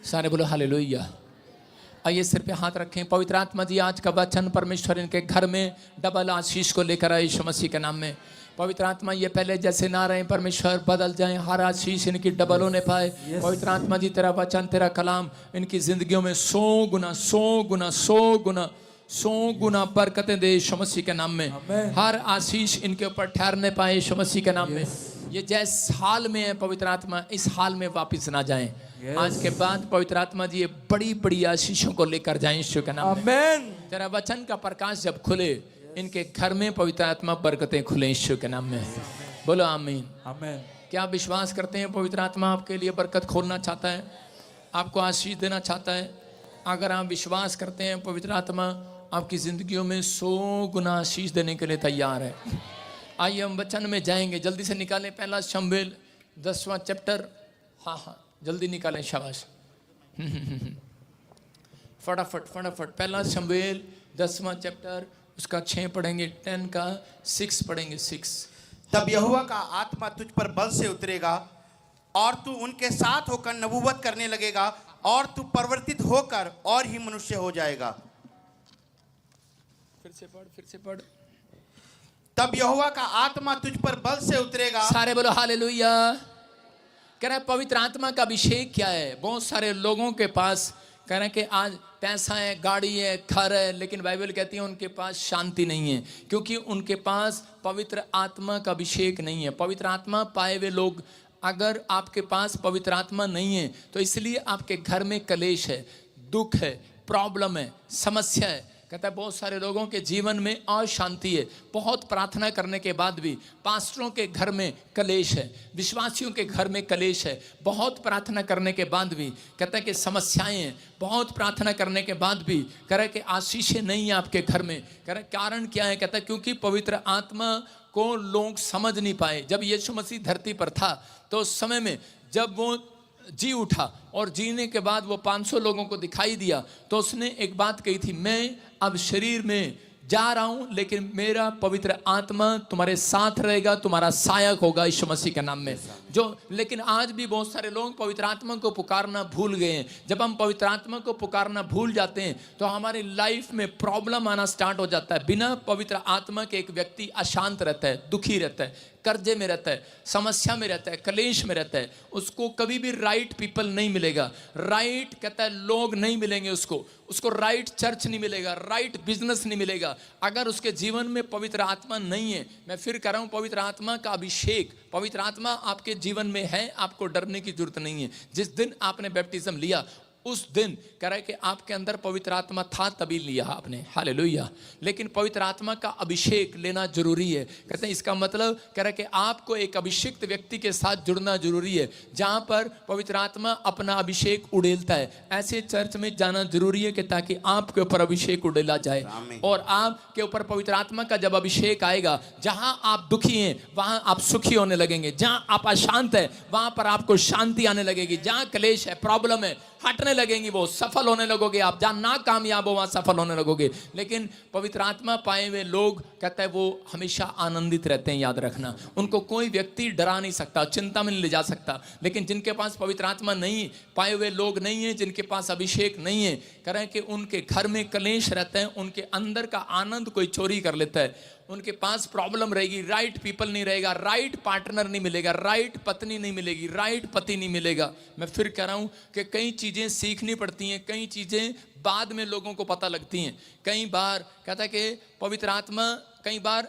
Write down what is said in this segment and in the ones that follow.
सारे बोलो हालेलुया। आइए सिर पे हाथ रखें। पवित्र आत्मा जी आज का वचन परमेश्वर इनके घर में डबल आशीष को लेकर आए यीशु मसीह के नाम में। पवित्र आत्मा ये पहले जैसे ना रहे परमेश्वर बदल जाएं, हर आशीष इनकी डबल होने पाए। पवित्र आत्मा जी तेरा वचन तेरा कलाम इनकी जिंदगियों में 100 गुना बरकतें दे यीशु मसीह के नाम में। हर आशीष इनके ऊपर ठहरने पाए यीशु मसीह के नाम में। ये जैस हाल में है पवित्र आत्मा इस हाल में वापस ना जाएं। आज के बाद पवित्र आत्मा जी ये बड़ी बड़ी आशीषों को लेकर जाएं यीशु के नाम में। तेरा वचन का प्रकाश जब खुले इनके घर में पवित्र आत्मा बरकतें खुले यीशु के नाम में। बोलो आमीन। आमीन। क्या आप विश्वास करते हैं पवित्र आत्मा आपके लिए बरकत खोलना चाहता है, आपको आशीष देना चाहता है? अगर आप विश्वास करते हैं पवित्र आत्मा आपकी जिंदगियों में 100 गुना आशीष देने के लिए तैयार है। आइए हम वचन में जाएंगे, जल्दी से निकालें पहला शमूएल 10वां चैप्टर। हाँ जल्दी निकालें, शाबाश। फटाफट पहला शमूएल 10वां चैप्टर उसका 6 पढ़ेंगे, 10 का 6 पढ़ेंगे, 6। तब यहोवा का आत्मा तुझ पर बल से उतरेगा और तू उनके साथ होकर नबूवत करने लगेगा और तू परिवर्तित होकर और ही मनुष्य हो जाएगा। फिर से पढ़। तब यहोवा का आत्मा तुझ पर बल से उतरेगा। सारे बोलो हालेलुया। कह रहा है पवित्र आत्मा का अभिषेक क्या है? बहुत सारे लोगों के पास कह रहे हैं कि आज पैसा है, गाड़ी है, घर है, लेकिन बाइबल कहती है उनके पास शांति नहीं है, क्योंकि उनके पास पवित्र आत्मा का अभिषेक नहीं है। पवित्र आत्मा पाए हुए लोग, अगर आपके पास पवित्र आत्मा नहीं है तो इसलिए आपके घर में कलेश है, दुख है, प्रॉब्लम है, समस्या है। कहता है बहुत सारे लोगों के जीवन में अशांति है, बहुत प्रार्थना करने के बाद भी। पास्टरों के घर में कलेश है, विश्वासियों के घर में कलेश है, बहुत प्रार्थना करने के बाद भी। कहता है कि समस्याएं हैं, बहुत प्रार्थना करने के बाद भी। कह रहा है कि आशीषें नहीं है आपके घर में। कह रहा है कारण क्या है? कहता है क्योंकि पवित्र आत्मा को लोग समझ नहीं पाए। जब यीशु मसीह धरती पर था तो उस समय में जब वो जी उठा और जीने के बाद वो 500 लोगों को दिखाई दिया तो उसने एक बात कही थी, मैं अब शरीर में जा रहा हूं लेकिन मेरा पवित्र आत्मा तुम्हारे साथ रहेगा, तुम्हारा सहायक होगा यीशु मसीह के नाम में। लेकिन आज भी बहुत सारे लोग पवित्र आत्मा को पुकारना भूल गए हैं। जब हम पवित्र आत्मा को पुकारना भूल जाते हैं तो हमारी लाइफ में प्रॉब्लम आना स्टार्ट हो जाता है। बिना पवित्र आत्मा के एक व्यक्ति अशांत रहता है, दुखी रहता है, कर्जे में रहता है, समस्या में रहता है, कलेश में रहता है। उसको कभी भी राइट पीपल नहीं मिलेगा। राइट कहता है लोग नहीं मिलेंगे उसको राइट चर्च नहीं मिलेगा, राइट बिजनेस नहीं मिलेगा अगर उसके जीवन में पवित्र आत्मा नहीं है। मैं फिर कह रहा हूं पवित्र आत्मा का अभिषेक, पवित्र आत्मा आपके जीवन में है, आपको डरने की जरूरत नहीं है। जिस दिन आपने बैप्टिज्म लिया उस दिन कह रहा है कि आपके अंदर पवित्र आत्मा था तभी लिया आपने, हालेलुया। लेकिन पवित्र आत्मा का अभिषेक लेना जरूरी है। कहते हैं इसका मतलब कह रहा है कि आपको एक अभिषिक्त व्यक्ति के साथ जुड़ना जरूरी है, जहां पर पवित्र आत्मा अपना अभिषेक उड़ेलता है। ऐसे चर्च में जाना जरूरी है कि ताकि आपके ऊपर अभिषेक उड़ेला जाए और आपके ऊपर पवित्र आत्मा का जब अभिषेक आएगा, जहां आप दुखी हैं वहां आप सुखी होने लगेंगे, जहां आप अशांत है वहां पर आपको शांति आने लगेगी, जहां क्लेश है, प्रॉब्लम है, हटने लगेंगी, वो सफल होने लगोगे आप। जहां ना कामयाब हो वहां सफल होने लगोगे। लेकिन पवित्र आत्मा पाए हुए लोग कहता है वो हमेशा आनंदित रहते हैं। याद रखना, उनको कोई व्यक्ति डरा नहीं सकता, चिंता में नहीं ले जा सकता। लेकिन जिनके पास पवित्र आत्मा नहीं पाए हुए लोग नहीं है, जिनके पास अभिषेक नहीं है, कह रहे हैं कि उनके घर में कलेश रहता है, उनके अंदर का आनंद कोई चोरी कर लेता है, उनके पास प्रॉब्लम रहेगी, राइट पीपल नहीं रहेगा, राइट पार्टनर नहीं मिलेगा, राइट पत्नी नहीं मिलेगी, राइट पति नहीं मिलेगा। मैं फिर कह रहा हूं कि कई चीजें सीखनी पड़ती हैं, कई चीजें बाद में लोगों को पता लगती हैं। कई बार कहता है कि पवित्र आत्मा कई बार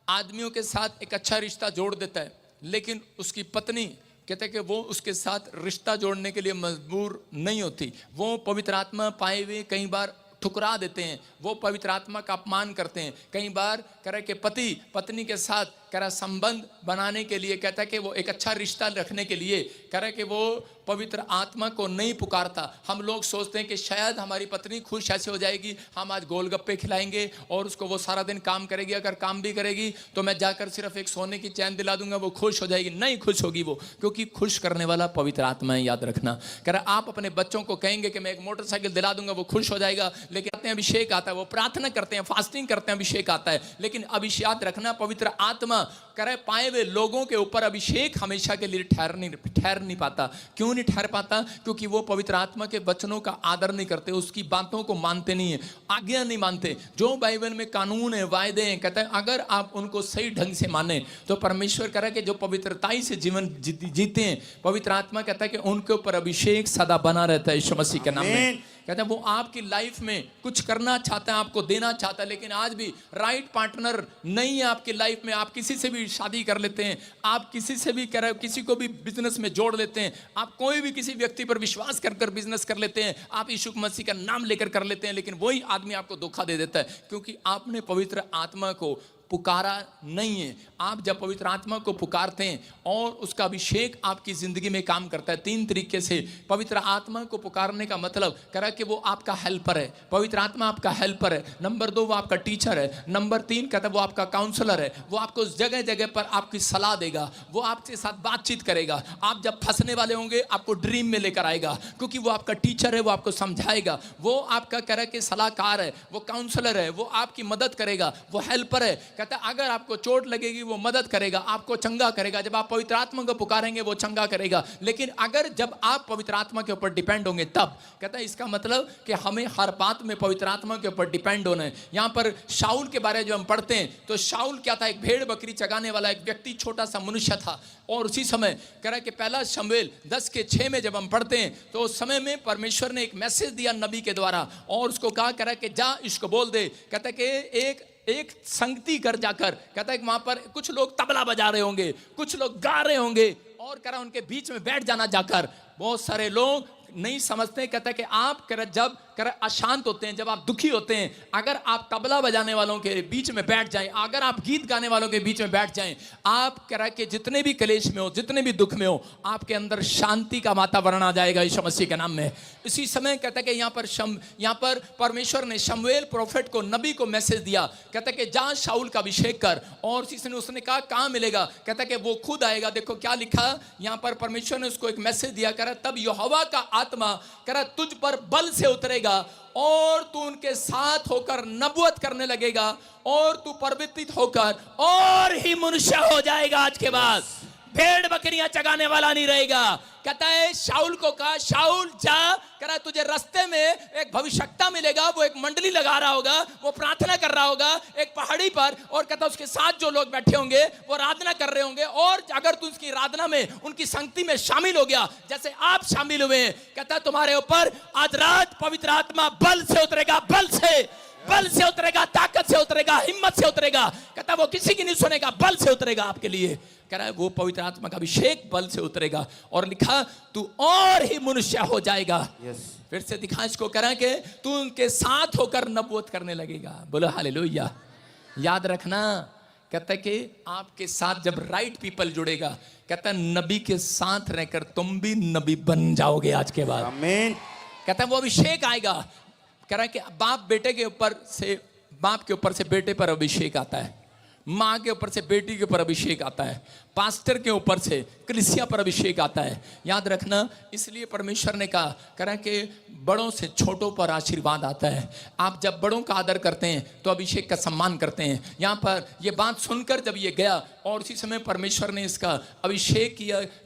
आदमियों के साथ एक अच्छा रिश्ता जोड़ देता है, लेकिन उसकी पत्नी कहते हैं कि वो उसके साथ रिश्ता जोड़ने के लिए मजबूर नहीं होती। वो पवित्र आत्मा पाए हुए कई बार ठुकरा देते हैं, वो पवित्र आत्मा का अपमान करते हैं। कई बार कह रहा है कि पति पत्नी के साथ कह रहा संबंध बनाने के लिए, कहता है कि वो एक अच्छा रिश्ता रखने के लिए कह रहा है कि वो पवित्र आत्मा को नहीं पुकारता। हम लोग सोचते हैं कि शायद हमारी पत्नी खुश ऐसे हो जाएगी, हम आज गोलगप्पे खिलाएंगे और उसको वो सारा दिन काम करेगी, अगर काम भी करेगी तो मैं जाकर सिर्फ एक सोने की चैन दिला दूंगा, वो खुश हो जाएगी। नहीं खुश होगी वो, क्योंकि खुश करने वाला पवित्र आत्मा है। याद रखना, कह रहा आप अपने बच्चों को कहेंगे कि मैं एक मोटरसाइकिल दिला दूंगा, वो खुश हो जाएगा, लेकिन अभिषेक आता है, वो प्रार्थना करते हैं, फास्टिंग करते हैं, अभिषेक आता है। लेकिन अभिषेक याद रखना, पवित्र आत्मा करे पाए हुए लोगों के ऊपर अभिषेक हमेशा के लिए ठहर नहीं पाता। क्यों नहीं ठहर पाता? क्योंकि वो पवित्र आत्मा के वचनों का आदर नहीं करते, उसकी बातों को मानते नहीं है, आज्ञा नहीं मानते। जो बाइबल में कानून है, वायदे हैं, कहता है अगर आप उनको सही ढंग से माने तो परमेश्वर कह रहा है कि जो पवित्रताई से जीवन जीते हैं, पवित्र आत्मा कहता है कि उनके ऊपर अभिषेक सदा बना रहता है यीशु मसीह के नाम में। कहता है वो आपकी लाइफ में कुछ करना चाहता है, आपको देना चाहता है, लेकिन आज भी राइट पार्टनर नहीं है आपकी लाइफ में। आप किसी से भी शादी कर लेते हैं, आप किसी से भी किसी को भी बिजनेस में जोड़ लेते हैं, आप कोई भी किसी व्यक्ति पर विश्वास कर बिजनेस कर लेते हैं, आप यीशु मसीह का नाम लेकर कर लेते हैं, लेकिन वही आदमी आपको धोखा दे देता है क्योंकि आपने पवित्र आत्मा को पुकारा नहीं है। आप जब पवित्र आत्मा को पुकारते हैं और उसका अभिषेक आपकी जिंदगी में काम करता है। 3 तरीके से पवित्र आत्मा को पुकारने का मतलब करा कि वो आपका हेल्पर है। पवित्र आत्मा आपका हेल्पर है। नंबर 2 वो आपका टीचर है। नंबर 3 कहता है वो आपका काउंसलर है। वो आपको जगह जगह पर आपकी सलाह देगा, वो आपके साथ बातचीत करेगा। आप जब फंसने वाले होंगे आपको ड्रीम में लेकर आएगा क्योंकि वो आपका टीचर है, वो आपको समझाएगा। वो आपका कह रहा है कि सलाहकार है, वो काउंसलर है, वो आपकी मदद करेगा, वो हेल्पर है। कहता है अगर आपको चोट लगेगी वो मदद करेगा, आपको चंगा करेगा। जब आप पवित्र आत्मा को पुकारेंगे वो चंगा करेगा। लेकिन अगर जब आप पवित्र आत्मा के ऊपर डिपेंड होंगे तब कहता है इसका मतलब कि हमें हर बात में पवित्र आत्मा के ऊपर डिपेंड होना है। यहाँ पर शाऊल के बारे में जब हम पढ़ते हैं तो शाऊल क्या था? एक भेड़ बकरी चगाने वाला एक व्यक्ति, छोटा सा मनुष्य था। और उसी समय कह रहा है कि पहला शमूएल 10:6 में जब हम पढ़ते हैं तो उस समय में परमेश्वर ने एक मैसेज दिया नबी के द्वारा और उसको कहा, कह रहा है कि जा इसको बोल दे। कहता है कि एक संगति घर जाकर, कहता है कि वहां पर कुछ लोग तबला बजा रहे होंगे, कुछ लोग गा रहे होंगे और कह रहा उनके बीच में बैठ जाना जाकर। बहुत सारे लोग नहीं समझते। कहता है कि आप जब अशांत होते हैं, जब आप दुखी होते हैं, अगर आप तबला बजाने वालों के बीच में बैठ जाएं, अगर आप गीत गाने वालों के बीच में बैठ जाएं, आप कह रहा है कि जितने भी क्लेश में हो, जितने भी दुख में हो, आपके अंदर शांति का वातावरण आ जाएगा यीशु मसीह के नाम में। इसी समय कहता है कि यहाँ पर परमेश्वर ने शमूएल प्रोफेट को, नबी को मैसेज दिया। कहता है कि जा शाऊल का अभिषेक कर। और उसने कहा कहाँ मिलेगा? कहता है कि वो खुद आएगा। देखो क्या लिखा यहाँ पर, परमेश्वर ने उसको एक मैसेज दिया, कह रहा तब यहोवा का आत्मा कह रहा तुझ पर बल से उतरेगा और तू उनके साथ होकर नबूवत करने लगेगा और तू परिवर्तित होकर और ही मनुष्य हो जाएगा। आज के बाद भेड़ बकरियां चगाने वाला नहीं रहेगा। कहता है शाऊल को कहा, शाऊल जा, कह रहा तुझे रास्ते में एक भविष्यवक्ता मिलेगा, वो एक मंडली लगा रहा होगा, वो प्रार्थना कर रहा होगा एक पहाड़ी पर। और कहता उसके साथ जो लोग बैठे होंगे वो आराधना कर रहे होंगे और अगर तू उसकी आराधना में, उनकी संगति में शामिल हो गया जैसे आप शामिल हुए हैं, कहता तुम्हारे ऊपर आज रात पवित्र आत्मा बल से उतरेगा, बल से उतरेगा, ताकत से उतरेगा, हिम्मत से उतरेगा। कहता वो किसी की नहीं सुनेगा, बल से उतरेगा आपके लिए। कह रहा है वो पवित्र आत्मा का अभिषेक बल से उतरेगा। और लिखा तू और ही मनुष्य हो जाएगा। फिर से दिखा इसको, कह रहा है कि तू उनके साथ होकर नबूवत करने लगेगा। बोलो हालेलुया। याद रखना, कहता है कि आपके साथ जब राइट पीपल जुड़ेगा, कहता है नबी के साथ रहकर तुम भी नबी बन जाओगे आज के बाद। आमीन। कहता है वो अभिषेक आएगा। कह रहा है कि बाप के ऊपर से बेटे पर अभिषेक आता है, माँ के ऊपर से बेटी के ऊपर अभिषेक आता है, पास्टर के ऊपर से कलीसिया पर अभिषेक आता है। याद रखना, इसलिए परमेश्वर ने कहा, कह रहा है कि बड़ों से छोटों पर आशीर्वाद आता है। आप जब बड़ों का आदर करते हैं तो अभिषेक का सम्मान करते हैं। यहाँ पर ये बात सुनकर जब ये गया और उसी समय परमेश्वर ने इसका अभिषेक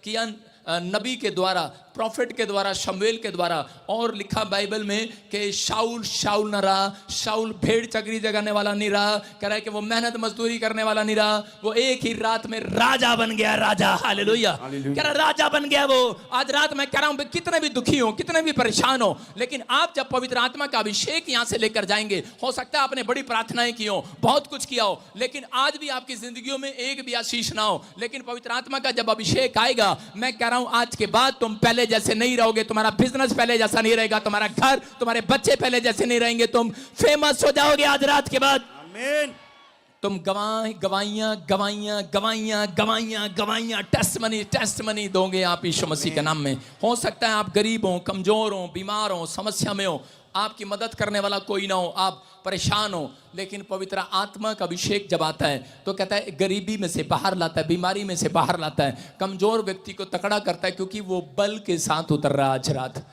किया नबी के द्वारा, प्रॉफिट के द्वारा, शमूएल के द्वारा। और लिखा बाइबल में कि शाऊल न रहा, शाऊल भेड़ चगरी जगाने वाला नहीं रहा, कह रहा है कि वो मेहनत मजदूरी करने वाला नहीं रहा, वो एक ही रात में राजा बन गया। राजा, हालेलुया। कह रहा राजा बन गया वो। आज रात मैं कह रहा हूं कितने भी दुखी हो, कितने भी परेशान हो, लेकिन आप जब पवित्र आत्मा का अभिषेक यहां से लेकर जाएंगे, हो सकता है आपने बड़ी प्रार्थनाएं की हो, बहुत कुछ किया हो, लेकिन आज भी आपकी जिंदगियों में एक भी आशीष ना हो। लेकिन पवित्र आत्मा का जब अभिषेक आएगा, मैं कह रहा हूं आज के बाद तुम पहले जैसे नहीं रहोगे, तुम्हारा बिजनेस पहले जैसा नहीं रहेगा, तुम्हारा घर, तुम्हारे बच्चे पहले जैसे नहीं रहेंगे, तुम फेमस हो जाओगे आज रात के बाद। आमीन। तुम गवाइयां टेस्टमनी दोगे आप यीशु मसीह के नाम में। हो सकता है आप गरीब हो, कमजोर हो, बीमार हो, समस्या में हो, आपकी मदद करने वाला कोई ना हो, आप परेशान हो, लेकिन पवित्र आत्मा का अभिषेक जब आता है तो कहता है गरीबी में से बाहर लाता है, बीमारी में से बाहर लाता है, कमजोर व्यक्ति को तकड़ा करता है, क्योंकि वो बल के साथ उतर रहा है आज रात।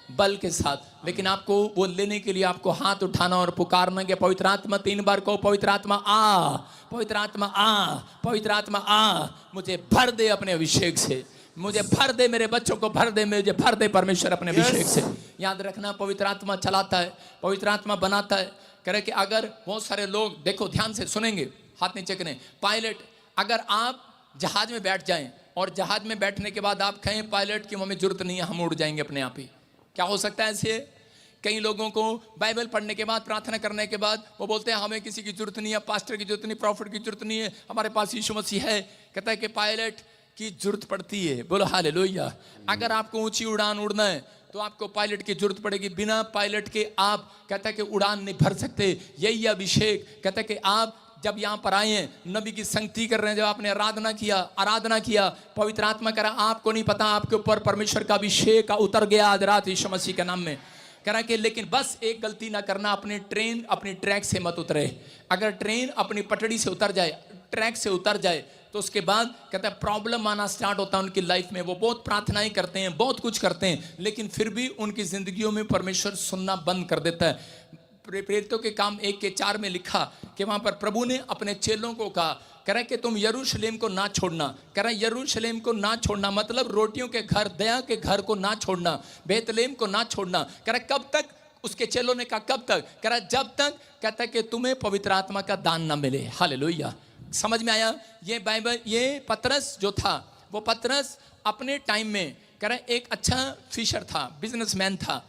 बल के साथ, लेकिन आपको वो लेने के लिए आपको हाथ उठाना और पुकारना कि पवित्र आत्मा, 3 बार कहो पवित्र आत्मा आ, पवित्र आत्मा आ, पवित्र आत्मा आ, मुझे भर दे अपने अभिषेक से, मुझे भर दे, मेरे बच्चों को भर दे, मुझे भर दे परमेश्वर अपने अभिषेक से। याद रखना, पवित्र आत्मा चलाता है, पवित्र आत्मा बनाता है। करे कि अगर बहुत सारे लोग, देखो ध्यान से सुनेंगे, हाथ नीचे करें, पायलट, अगर आप जहाज में बैठ जाएं और जहाज में बैठने के बाद आप कहें पायलट की हमें जरूरत नहीं है, हम उड़ जाएंगे अपने आप ही, क्या हो सकता है ऐसे? कई लोगों को बाइबल पढ़ने के बाद, प्रार्थना करने के बाद वो बोलते हैं हमें किसी की जरूरत नहीं है, पास्टर की जरूरत नहीं, प्रॉफिट की जरूरत नहीं है, हमारे पास यीशु मसीह है। कहता है कि पायलट की जरूरत पड़ती है। बोलो हालेलुया। अगर आपको ऊंची उड़ान उड़ना है तो आपको पायलट की जरूरत पड़ेगी। बिना पायलट के आप, कहता है कि उड़ान नहीं भर सकते। यही अभिषेक, कहता है कि आप जब यहाँ पर आए हैं, नबी की संगति कर रहे हैं, जब आपने आराधना किया, पवित्र आत्मा करा, आपको नहीं पता आपके ऊपर परमेश्वर का अभिषेक उतर गया आज रात यीशु मसीह के नाम में। करा कि लेकिन बस एक गलती ना करना, अपनी ट्रेन अपनी ट्रैक से मत उतरे। अगर ट्रेन अपनी पटड़ी से उतर जाए, ट्रैक से उतर जाए, तो उसके बाद कहता है प्रॉब्लम आना स्टार्ट होता है उनकी लाइफ में। वो बहुत प्रार्थनाएं करते हैं, बहुत कुछ करते हैं, लेकिन फिर भी उनकी जिंदगियों में परमेश्वर सुनना बंद कर देता है। प्रेरितों के काम 1:4 में लिखा कि वहां पर प्रभु ने अपने चेलों को कहा, कह रहे कि तुम यरूशलेम को ना छोड़ना। कह रहे यरूशलेम को ना छोड़ना मतलब रोटियों के घर, दया के घर को ना छोड़ना, बेतलेहम को ना छोड़ना। कह रहे कब तक? उसके चेलों ने कहा कब तक? कह रहा जब तक, कहता है कि तुम्हें पवित्र आत्मा का दान ना मिले। हालेलुया। समझ में आया? ये बाइबल, ये पतरस जो था, वो पतरस अपने टाइम में, कह रहे एक अच्छा फिशर था, बिजनेसमैन था,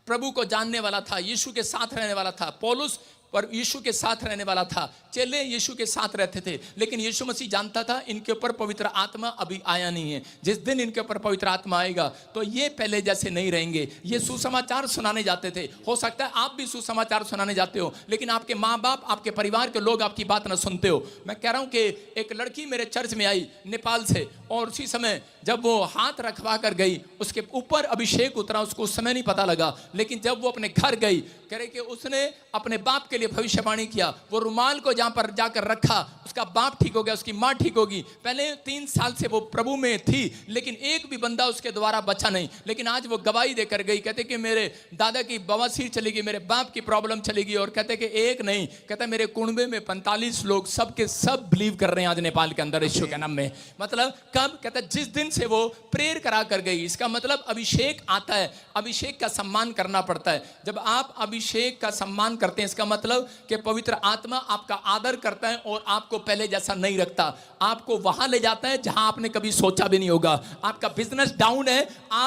प्रभु को जानने वाला था, यीशु के साथ रहने वाला था। पौलुस पर यीशु के साथ रहने वाला था, चेले यीशु के साथ रहते थे, लेकिन यीशु मसीह जानता था इनके ऊपर पवित्र आत्मा अभी आया नहीं है। जिस दिन इनके ऊपर पवित्र आत्मा आएगा तो ये पहले जैसे नहीं रहेंगे। ये सुसमाचार सुनाने जाते थे। हो सकता है आप भी सुसमाचार सुनाने जाते हो, लेकिन आपके माँ बाप, आपके परिवार के लोग आपकी बात ना सुनते हो। मैं कह रहा हूँ कि एक लड़की मेरे चर्च में आई नेपाल से, और उसी समय जब वो हाथ रखवा कर गई, उसके ऊपर अभिषेक उतरा, उसको उस समय नहीं पता लगा, लेकिन जब वो अपने घर गई, कह रहे कि उसने अपने बाप के लिए भविष्यवाणी किया। वो रुमाल को जहां पर जाकर रखा, उसका बाप ठीक हो गया, उसकी माँ ठीक होगी। पहले 3 साल से वो प्रभु में थी, लेकिन एक भी बंदा उसके द्वारा बचा नहीं। लेकिन आज वो गवाही देकर गई, कहते कि मेरे दादा की बवासीर चली गई, मेरे बाप की प्रॉब्लम चली गई, और कहते कि एक नहीं, कहते मेरे कुंबे में 45 लोग सब के सब बिलीव कर रहे हैं आज नेपाल के अंदर यीशु के नाम में। मतलब कब? कहता जिस दिन से वो प्रेयर करा कर गई। इसका मतलब अभिषेक आता है, अभिषेक का सम्मान करना पड़ता है। जब आप अभिषेक का सम्मान करते हैं, इसका मतलब कि पवित्र आत्मा आपका आदर करता है और आपको पहले जैसा नहीं रखता, आपको वहां ले जाता है जहां आपने कभी सोचा भी नहीं होगा। आपका बिजनेस डाउन है,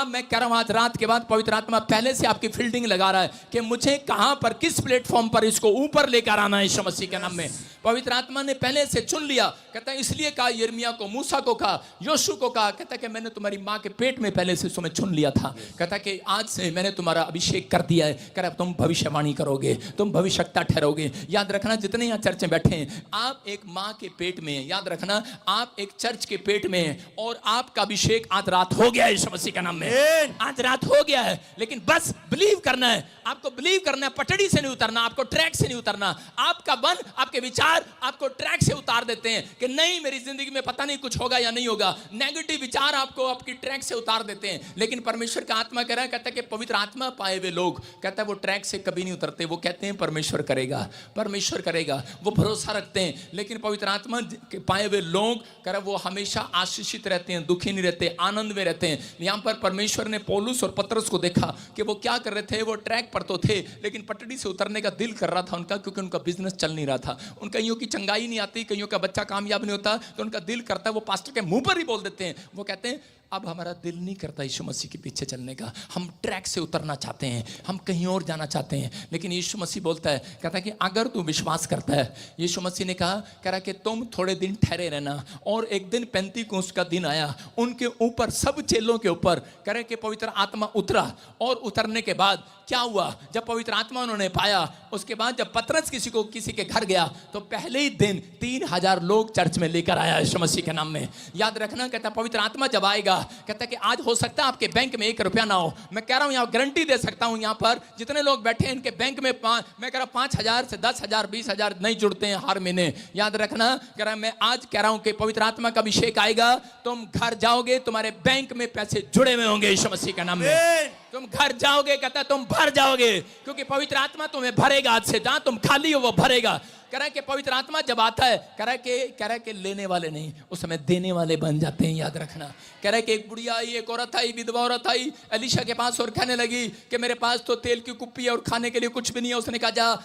मैं कह रहा हूं आज रात के बाद पवित्र आत्मा पहले से आपकी फील्डिंग लगा रहा है कि मुझे कहां पर, किस प्लेटफॉर्म पर इसको ऊपर लेकर आना है यीशु मसीह के नाम में। पवित्र आत्मा ने पहले से चुन लिया। कहता है इसलिए कहा यिर्मयाह को, मूसा को कहा, योशू को कहा, कहता कि मैंने तुम्हारी माँ के पेट में पहले से तुम्हें चुन लिया था। कहता कि आज से मैंने तुम्हारा अभिषेक कर दिया है। कह रहा तुम भविष्यवाणी करोगे, तुम भविष्यवक्ता ठहरोगे। याद रखना जितने यहाँ चर्च में बैठे हैं, आप एक माँ के पेट में हैं। याद रखना आप एक चर्च के पेट में हैं और आपका अभिषेक आज रात हो गया है यीशु मसीह के नाम में। आज रात हो गया है, लेकिन बस बिलीव करना है। आपको बिलीव करना है, पटड़ी से नहीं उतरना, आपको ट्रैक से नहीं उतरना। आपका मन, आपके विचार आपको ट्रैक से उतार देते हैं कि नहीं मेरी जिंदगी में पता नहीं कुछ होगा या नहीं होगा। नेगेटिव विचार आपको आपकी ट्रैक से उतार देते हैं। लेकिन परमेश्वर का आत्मा कह रहा है, कहता है कि पवित्र आत्मा पाए हुए लोग, कहता है वो ट्रैक से कभी नहीं उतरते। वो कहते हैं परमेश्वर करेगा, परमेश्वर करेगा, वो भरोसा रखते हैं। लेकिन पवित्र आत्मा के पाए हुए लोग कह रहा वो हमेशा आशीषित रहते हैं, दुखी नहीं रहते, आनंद में रहते हैं। यहाँ पर परमेश्वर ने पौलुस और पतरस को देखा कि वो क्या कर रहे थे। वो ट्रैक पर तो थे, लेकिन पटड़ी से उतरने का दिल कर रहा था उनका, क्योंकि उनका बिजनेस चल नहीं रहा था। उन कईयों की चंगाई नहीं आती, कईयों का बच्चा कामयाब नहीं होता, तो उनका दिल करता है, वो पास्टर के मुंह पर ही बोल देते हैं। वो कहते हैं अब हमारा दिल नहीं करता यीशु मसीह के पीछे चलने का, हम ट्रैक से उतरना चाहते हैं, हम कहीं और जाना चाहते हैं। लेकिन यीशु मसीह बोलता है, कहता है कि अगर तू विश्वास करता है, यीशु मसीह ने कहा, कह रहा कि तुम थोड़े दिन ठहरे रहना। और एक दिन पेंतीकोस्त का दिन आया, उनके ऊपर, सब चेलों के ऊपर कह रहे कि पवित्र आत्मा उतरा। और उतरने के बाद क्या हुआ? जब पवित्र आत्मा उन्होंने पाया, उसके बाद जब पतरस किसी के घर गया, तो पहले ही दिन 3000 लोग चर्च में लेकर आया यीशु मसीह के नाम में। याद रखना, कहता पवित्र आत्मा जब आएगा, कहता है कि आज हो सकता है आपके बैंक में 1 रुपया ना हो। मैं कह रहा हूं, यहाँ गारंटी दे सकता हूं, यहाँ पर जितने लोग बैठे हैं इनके बैंक में मैं कह रहा 5000 से 10,000 20,000 नहीं जुड़ते हैं हर महीने। याद रखना, कह रहा मैं आज कह रहा हूं कि पवित्र आत्मा का अभिषेक आएगा, तुम घर जाओगे, तुम्हारे बैंक में पैसे जुड़े हुए होंगे यीशु मसीह के नाम में। तुम घर जाओगे, कहता है तुम भर जाओगे, क्योंकि पवित्र आत्मा तुम्हें भरेगा। आज से जहां तुम खाली हो वो भरेगा। कह रहा है कि पवित्र आत्मा जब आता है, कह रहा है कि लेने वाले नहीं, उस समय देने वाले बन जाते हैं, याद रखना। कह रहा है कि एक बुढ़िया आई, एक औरत आई, विधवा औरत आई एलीशा के पास और कहने लगी कि मेरे पास तो तेल की कुप्पी है और खाने के लिए कुछ भी नहीं है। उसने कहा जा,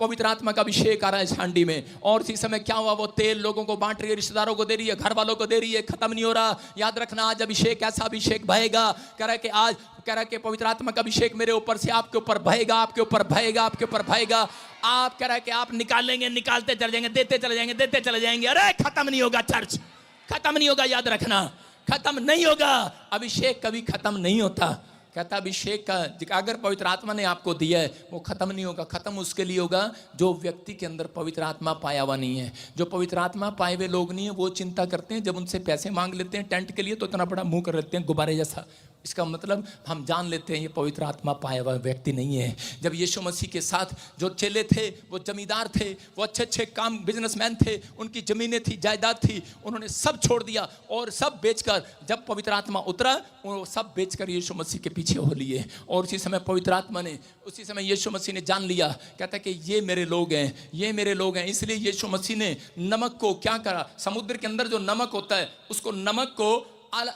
पवित्र आत्मा का अभिषेक आ रहा है इस हांडी में। और इसी समय क्या हुआ, वो तेल लोगों को बांट रही है, रिश्तेदारों को दे रही है, घर वालों को दे रही है, खत्म नहीं हो रहा। याद रखना, आज अभिषेक, ऐसा अभिषेक बहेगा। कह रहा है कि आज, कह रहा है कि पवित्र आत्मा का अभिषेक मेरे ऊपर से आपके ऊपर बहेगा, आपके ऊपर बहेगा, आपके ऊपर बहेगा। आप, कह रहा है कि आप निकालेंगे, निकालते चले जाएंगे, देते चले जाएंगे, देते चले जाएंगे। अरे खत्म नहीं होगा चर्च, खत्म नहीं होगा, याद रखना, खत्म नहीं होगा। अभिषेक कभी खत्म नहीं होता। कहता अभिषेक का अगर पवित्र आत्मा ने आपको दिया है वो खत्म नहीं होगा। खत्म उसके लिए होगा जो व्यक्ति के अंदर पवित्र आत्मा पाया हुआ नहीं है। जो पवित्र आत्मा पाए हुए लोग नहीं है वो चिंता करते हैं, जब उनसे पैसे मांग लेते हैं टेंट के लिए तो इतना बड़ा मुंह कर लेते हैं गुब्बारे जैसा। इसका मतलब हम जान लेते हैं ये पवित्र आत्मा पाया हुआ व्यक्ति नहीं है। जब यीशु मसीह के साथ जो चेले थे, वो जमींदार थे, वो अच्छे अच्छे काम बिजनेसमैन थे, उनकी जमीनें थी, जायदाद थी, उन्होंने सब छोड़ दिया और सब बेचकर, जब पवित्र आत्मा उतरा वो सब बेचकर यीशु मसीह के पीछे हो लिए। और उसी समय पवित्र आत्मा ने, उसी समय यीशु मसीह ने जान लिया, कहता है कि ये मेरे लोग हैं, ये मेरे लोग हैं। इसलिए यीशु मसीह ने नमक को क्या करा, समुद्र के अंदर जो नमक होता है उसको, नमक को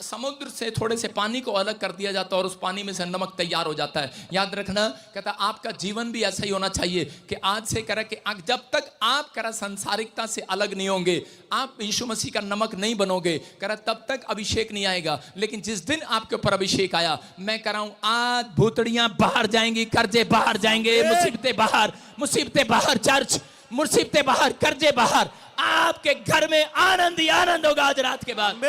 समुद्र से थोड़े से पानी को अलग कर दिया जाता है और उस पानी में से नमक तैयार हो जाता है। याद रखना, कहता आपका जीवन भी ऐसा ही होना चाहिए कि आज से करा कि जब तक आप करा संसारिकता से अलग नहीं होंगे, आप यीशु मसीह का नमक नहीं बनोगे, करा तब तक अभिषेक नहीं आएगा। लेकिन जिस दिन आपके ऊपर अभिषेक आया, मैं कह रहा हूं आज भूतड़ियां बाहर जाएंगी, कर्जे बाहर जाएंगे, मुसीबतें बाहर, मुसीबतें बाहर, चर्च मुसीबतें बाहर, कर्जे बाहर, आपके घर में आनंद ही आनंद होगा आज रात के बाद।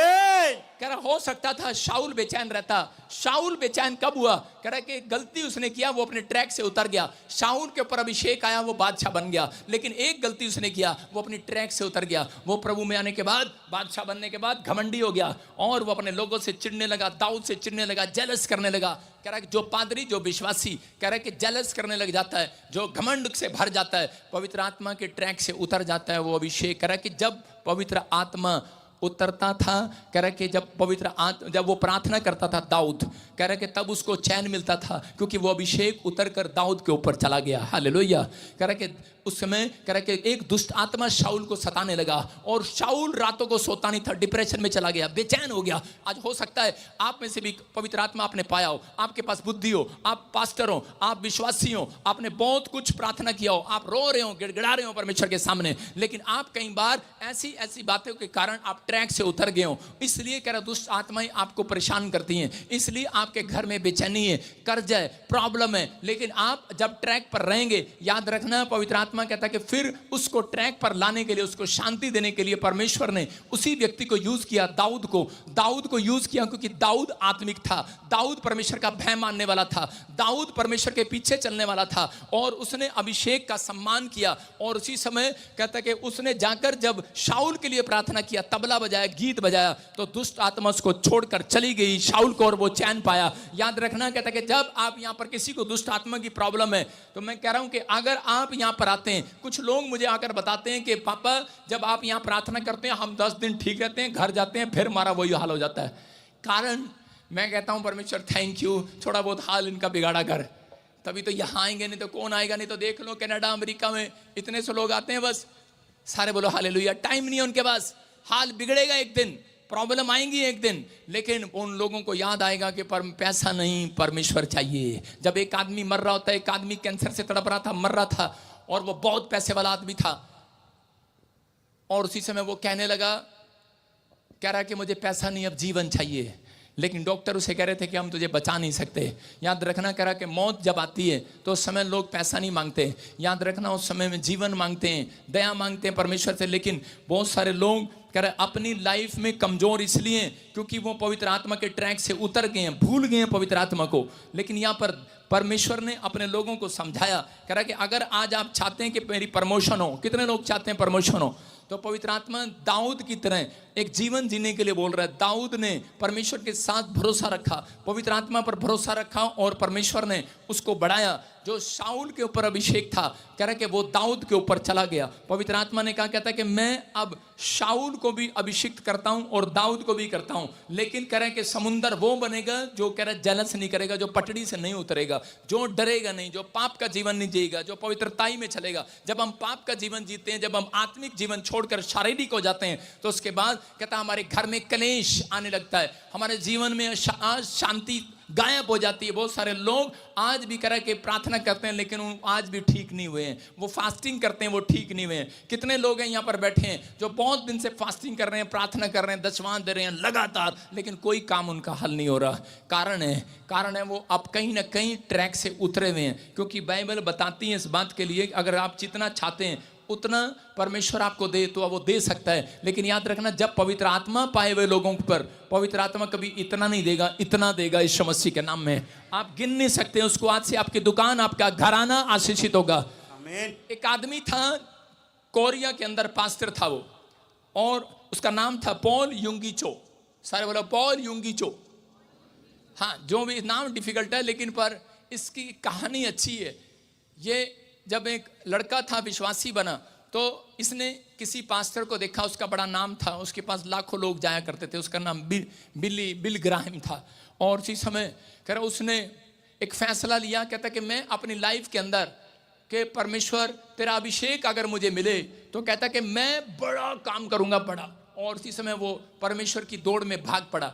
कह रहा हो सकता था शाऊल बेचैन रहता। शाऊल बेचैन कब हुआ, कह रहा कि गलती उसने किया, वो अपने ट्रैक से उतर गया। शाऊल के ऊपर अभिषेक आया, वो बादशाह बन गया, लेकिन एक गलती उसने किया, वो अपनी ट्रैक से उतर गया। वो प्रभु में आने के बाद, बादशाह बनने के बाद घमंडी हो गया और वो अपने लोगों से चिढ़ने लगा, दाऊद से चिढ़ने लगा, जेलस करने लगा। कह रहा है जो पादरी, जो विश्वासी, कह रहा है कि जेलस करने लग जाता है, जो घमंड से भर जाता है, पवित्र आत्मा के ट्रैक से उतर जाता है वो अभिषेक। कह रहा है कि जब पवित्र आत्मा उतरता था, कह रहा कि जब वो प्रार्थना करता था दाऊद, कह रहा कि तब उसको चैन मिलता था, क्योंकि वो अभिषेक उतर कर दाऊद के ऊपर चला गया। हालेलुया। कह रहा कि उस समय कह रहा कि एक दुष्ट आत्मा शाऊल को सताने लगा और शाऊल रातों को सोता नहीं था, डिप्रेशन में चला गया, बेचैन हो गया। आज हो सकता है आप में से भी पवित्र आत्मा आपने पाया हो, आपके पास बुद्धि हो, आप पास्टर हो, आप विश्वासी हो, आपने बहुत कुछ प्रार्थना किया हो, आप रो रहे हो, गिड़गिड़ा रहे हो परमेश्वर के सामने, लेकिन आप कई बार ऐसी ऐसी बातों के कारण आप ट्रैक से उतर गए हो। इसलिए कह रहा दुष्ट आत्माएं आपको परेशान करती हैं, इसलिए आपके घर में बेचैनी है, कर्ज है, प्रॉब्लम है। लेकिन आप जब ट्रैक पर रहेंगे, याद रखना पवित्र आत्मा कहता है कि फिर उसको ट्रैक पर लाने के लिए, उसको शांति देने के लिए परमेश्वर ने उसी व्यक्ति को यूज किया, दाऊद को यूज किया, क्योंकि दाऊद आत्मिक था, दाऊद परमेश्वर का भय मानने वाला था, दाऊद परमेश्वर के पीछे चलने वाला था और उसने अभिषेक का सम्मान किया। और उसी समय कहता है कि उसने जाकर जब शाऊल के लिए प्रार्थना किया, तबला बजाया, गीत बजाया, तो दुष्ट आत्मा उसको छोड़कर चली गई शाऊल को और वो चैन पाया। याद रखना, कहता है कि जब आप यहां पर किसी को दुष्ट आत्मा की प्रॉब्लम है, तो मैं कह रहा हूं कि अगर आप यहां पर आते हैं, कुछ लोग मुझे आकर बताते हैं कि पापा जब आप यहां प्रार्थना करते हैं हम 10 दिन ठीक रहते हैं, घर जाते हैं फिर हमारा वही हाल हो जाता है। कारण मैं कहता हूं परमेश्वर थैंक यू, थोड़ा बहुत हाल इनका बिगाड़ा कर, तभी तो यहां आएंगे, नहीं तो कौन आएगा। नहीं तो देख लो कनाडा अमेरिका में इतने से लोग आते हैं, बस सारे बोलो हालेलुया, टाइम नहीं है उनके पास, हाल बिगड़ेगा एक दिन, प्रॉब्लम आएंगी एक दिन, लेकिन उन लोगों को याद आएगा कि पैसा नहीं, परमेश्वर चाहिए। जब एक आदमी मर रहा होता है, एक आदमी कैंसर से तड़प रहा था, मर रहा था और वो बहुत पैसे वाला आदमी था, और उसी समय वो कहने लगा, कह रहा कि मुझे पैसा नहीं, अब जीवन चाहिए। लेकिन डॉक्टर उसे कह रहे थे कि हम तुझे बचा नहीं सकते। याद रखना, कह रहा कि मौत जब आती है तो उस समय लोग पैसा नहीं मांगते, याद रखना उस समय में जीवन मांगते हैं, दया मांगते हैं परमेश्वर से। लेकिन बहुत सारे लोग कह रहे अपनी लाइफ में कमजोर इसलिए क्योंकि वो पवित्र आत्मा के ट्रैक से उतर गए हैं, भूल गए हैं पवित्र आत्मा को। लेकिन यहाँ पर परमेश्वर ने अपने लोगों को समझाया, कह रहा कि अगर आज आप चाहते हैं कि मेरी प्रमोशन हो, कितने लोग चाहते हैं प्रमोशन हो, तो पवित्र आत्मा दाऊद की तरह एक जीवन जीने के लिए बोल रहा है। दाऊद ने परमेश्वर के साथ भरोसा रखा, पवित्र आत्मा पर भरोसा रखा और परमेश्वर ने उसको बढ़ाया। जो शाऊल के ऊपर अभिषेक था, कह रहा कि वो दाऊद के ऊपर चला गया। पवित्र आत्मा ने कहा, कहता है कि मैं अब शाऊल को भी अभिषिक्त करता हूं और दाऊद को भी करता हूं, लेकिन कह रहा है कि समुंदर वो बनेगा जो कह रहा है जलस नहीं करेगा, जो पटड़ी से नहीं उतरेगा, जो डरेगा नहीं, जो पाप का जीवन नहीं जिएगा, जो पवित्रताई में चलेगा। जब हम पाप का जीवन जीते हैं, जब हम आत्मिक जीवन छोड़कर शारीरिक हो जाते हैं, तो उसके बाद कहता है हमारे घर में कलेश आने लगता है, हमारे जीवन में शांति गायब हो जाती है। बहुत सारे लोग आज भी कह के प्रार्थना करते हैं, लेकिन वो आज भी ठीक नहीं हुए हैं। वो फास्टिंग करते हैं, वो ठीक नहीं हुए हैं। कितने लोग हैं यहाँ पर बैठे हैं जो बहुत दिन से फास्टिंग कर रहे हैं, प्रार्थना कर रहे हैं, दशवां दे रहे हैं लगातार, लेकिन कोई काम उनका हल नहीं हो रहा। कारण है वो अब कहीं ना कहीं ट्रैक से उतरे हुए हैं, क्योंकि बाइबल बताती है इस बात के लिए अगर आप जितना चाहते हैं उतना परमेश्वर आपको दे तो वो दे सकता है। लेकिन याद रखना, जब पवित्र आत्मा पाए हुए लोगों पर पवित्र आत्मा कभी इतना नहीं देगा, इतना देगा यीशु मसीह के नाम में। आप गिन नहीं सकते उसको। आज से आपकी दुकान, आपका घराना आशीषित होगा। आमीन। एक आदमी था, कोरिया के अंदर पास्टर था वो, और उसका नाम था पॉल युंगीचो। सारे बोलो पॉल युंगीचो। हाँ, जो भी नाम डिफिकल्ट है, लेकिन पर इसकी कहानी अच्छी है। ये जब एक लड़का था विश्वासी बना, तो इसने किसी पास्टर को देखा, उसका बड़ा नाम था, उसके पास लाखों लोग जाया करते थे, उसका नाम बिल ग्राहम था। और उसी समय कह रहा उसने एक फैसला लिया, कहता कि मैं अपनी लाइफ के अंदर कि परमेश्वर तेरा अभिषेक अगर मुझे मिले तो कहता कि मैं बड़ा काम करूंगा, बड़ा। और उसी समय वो परमेश्वर की दौड़ में भाग पड़ा।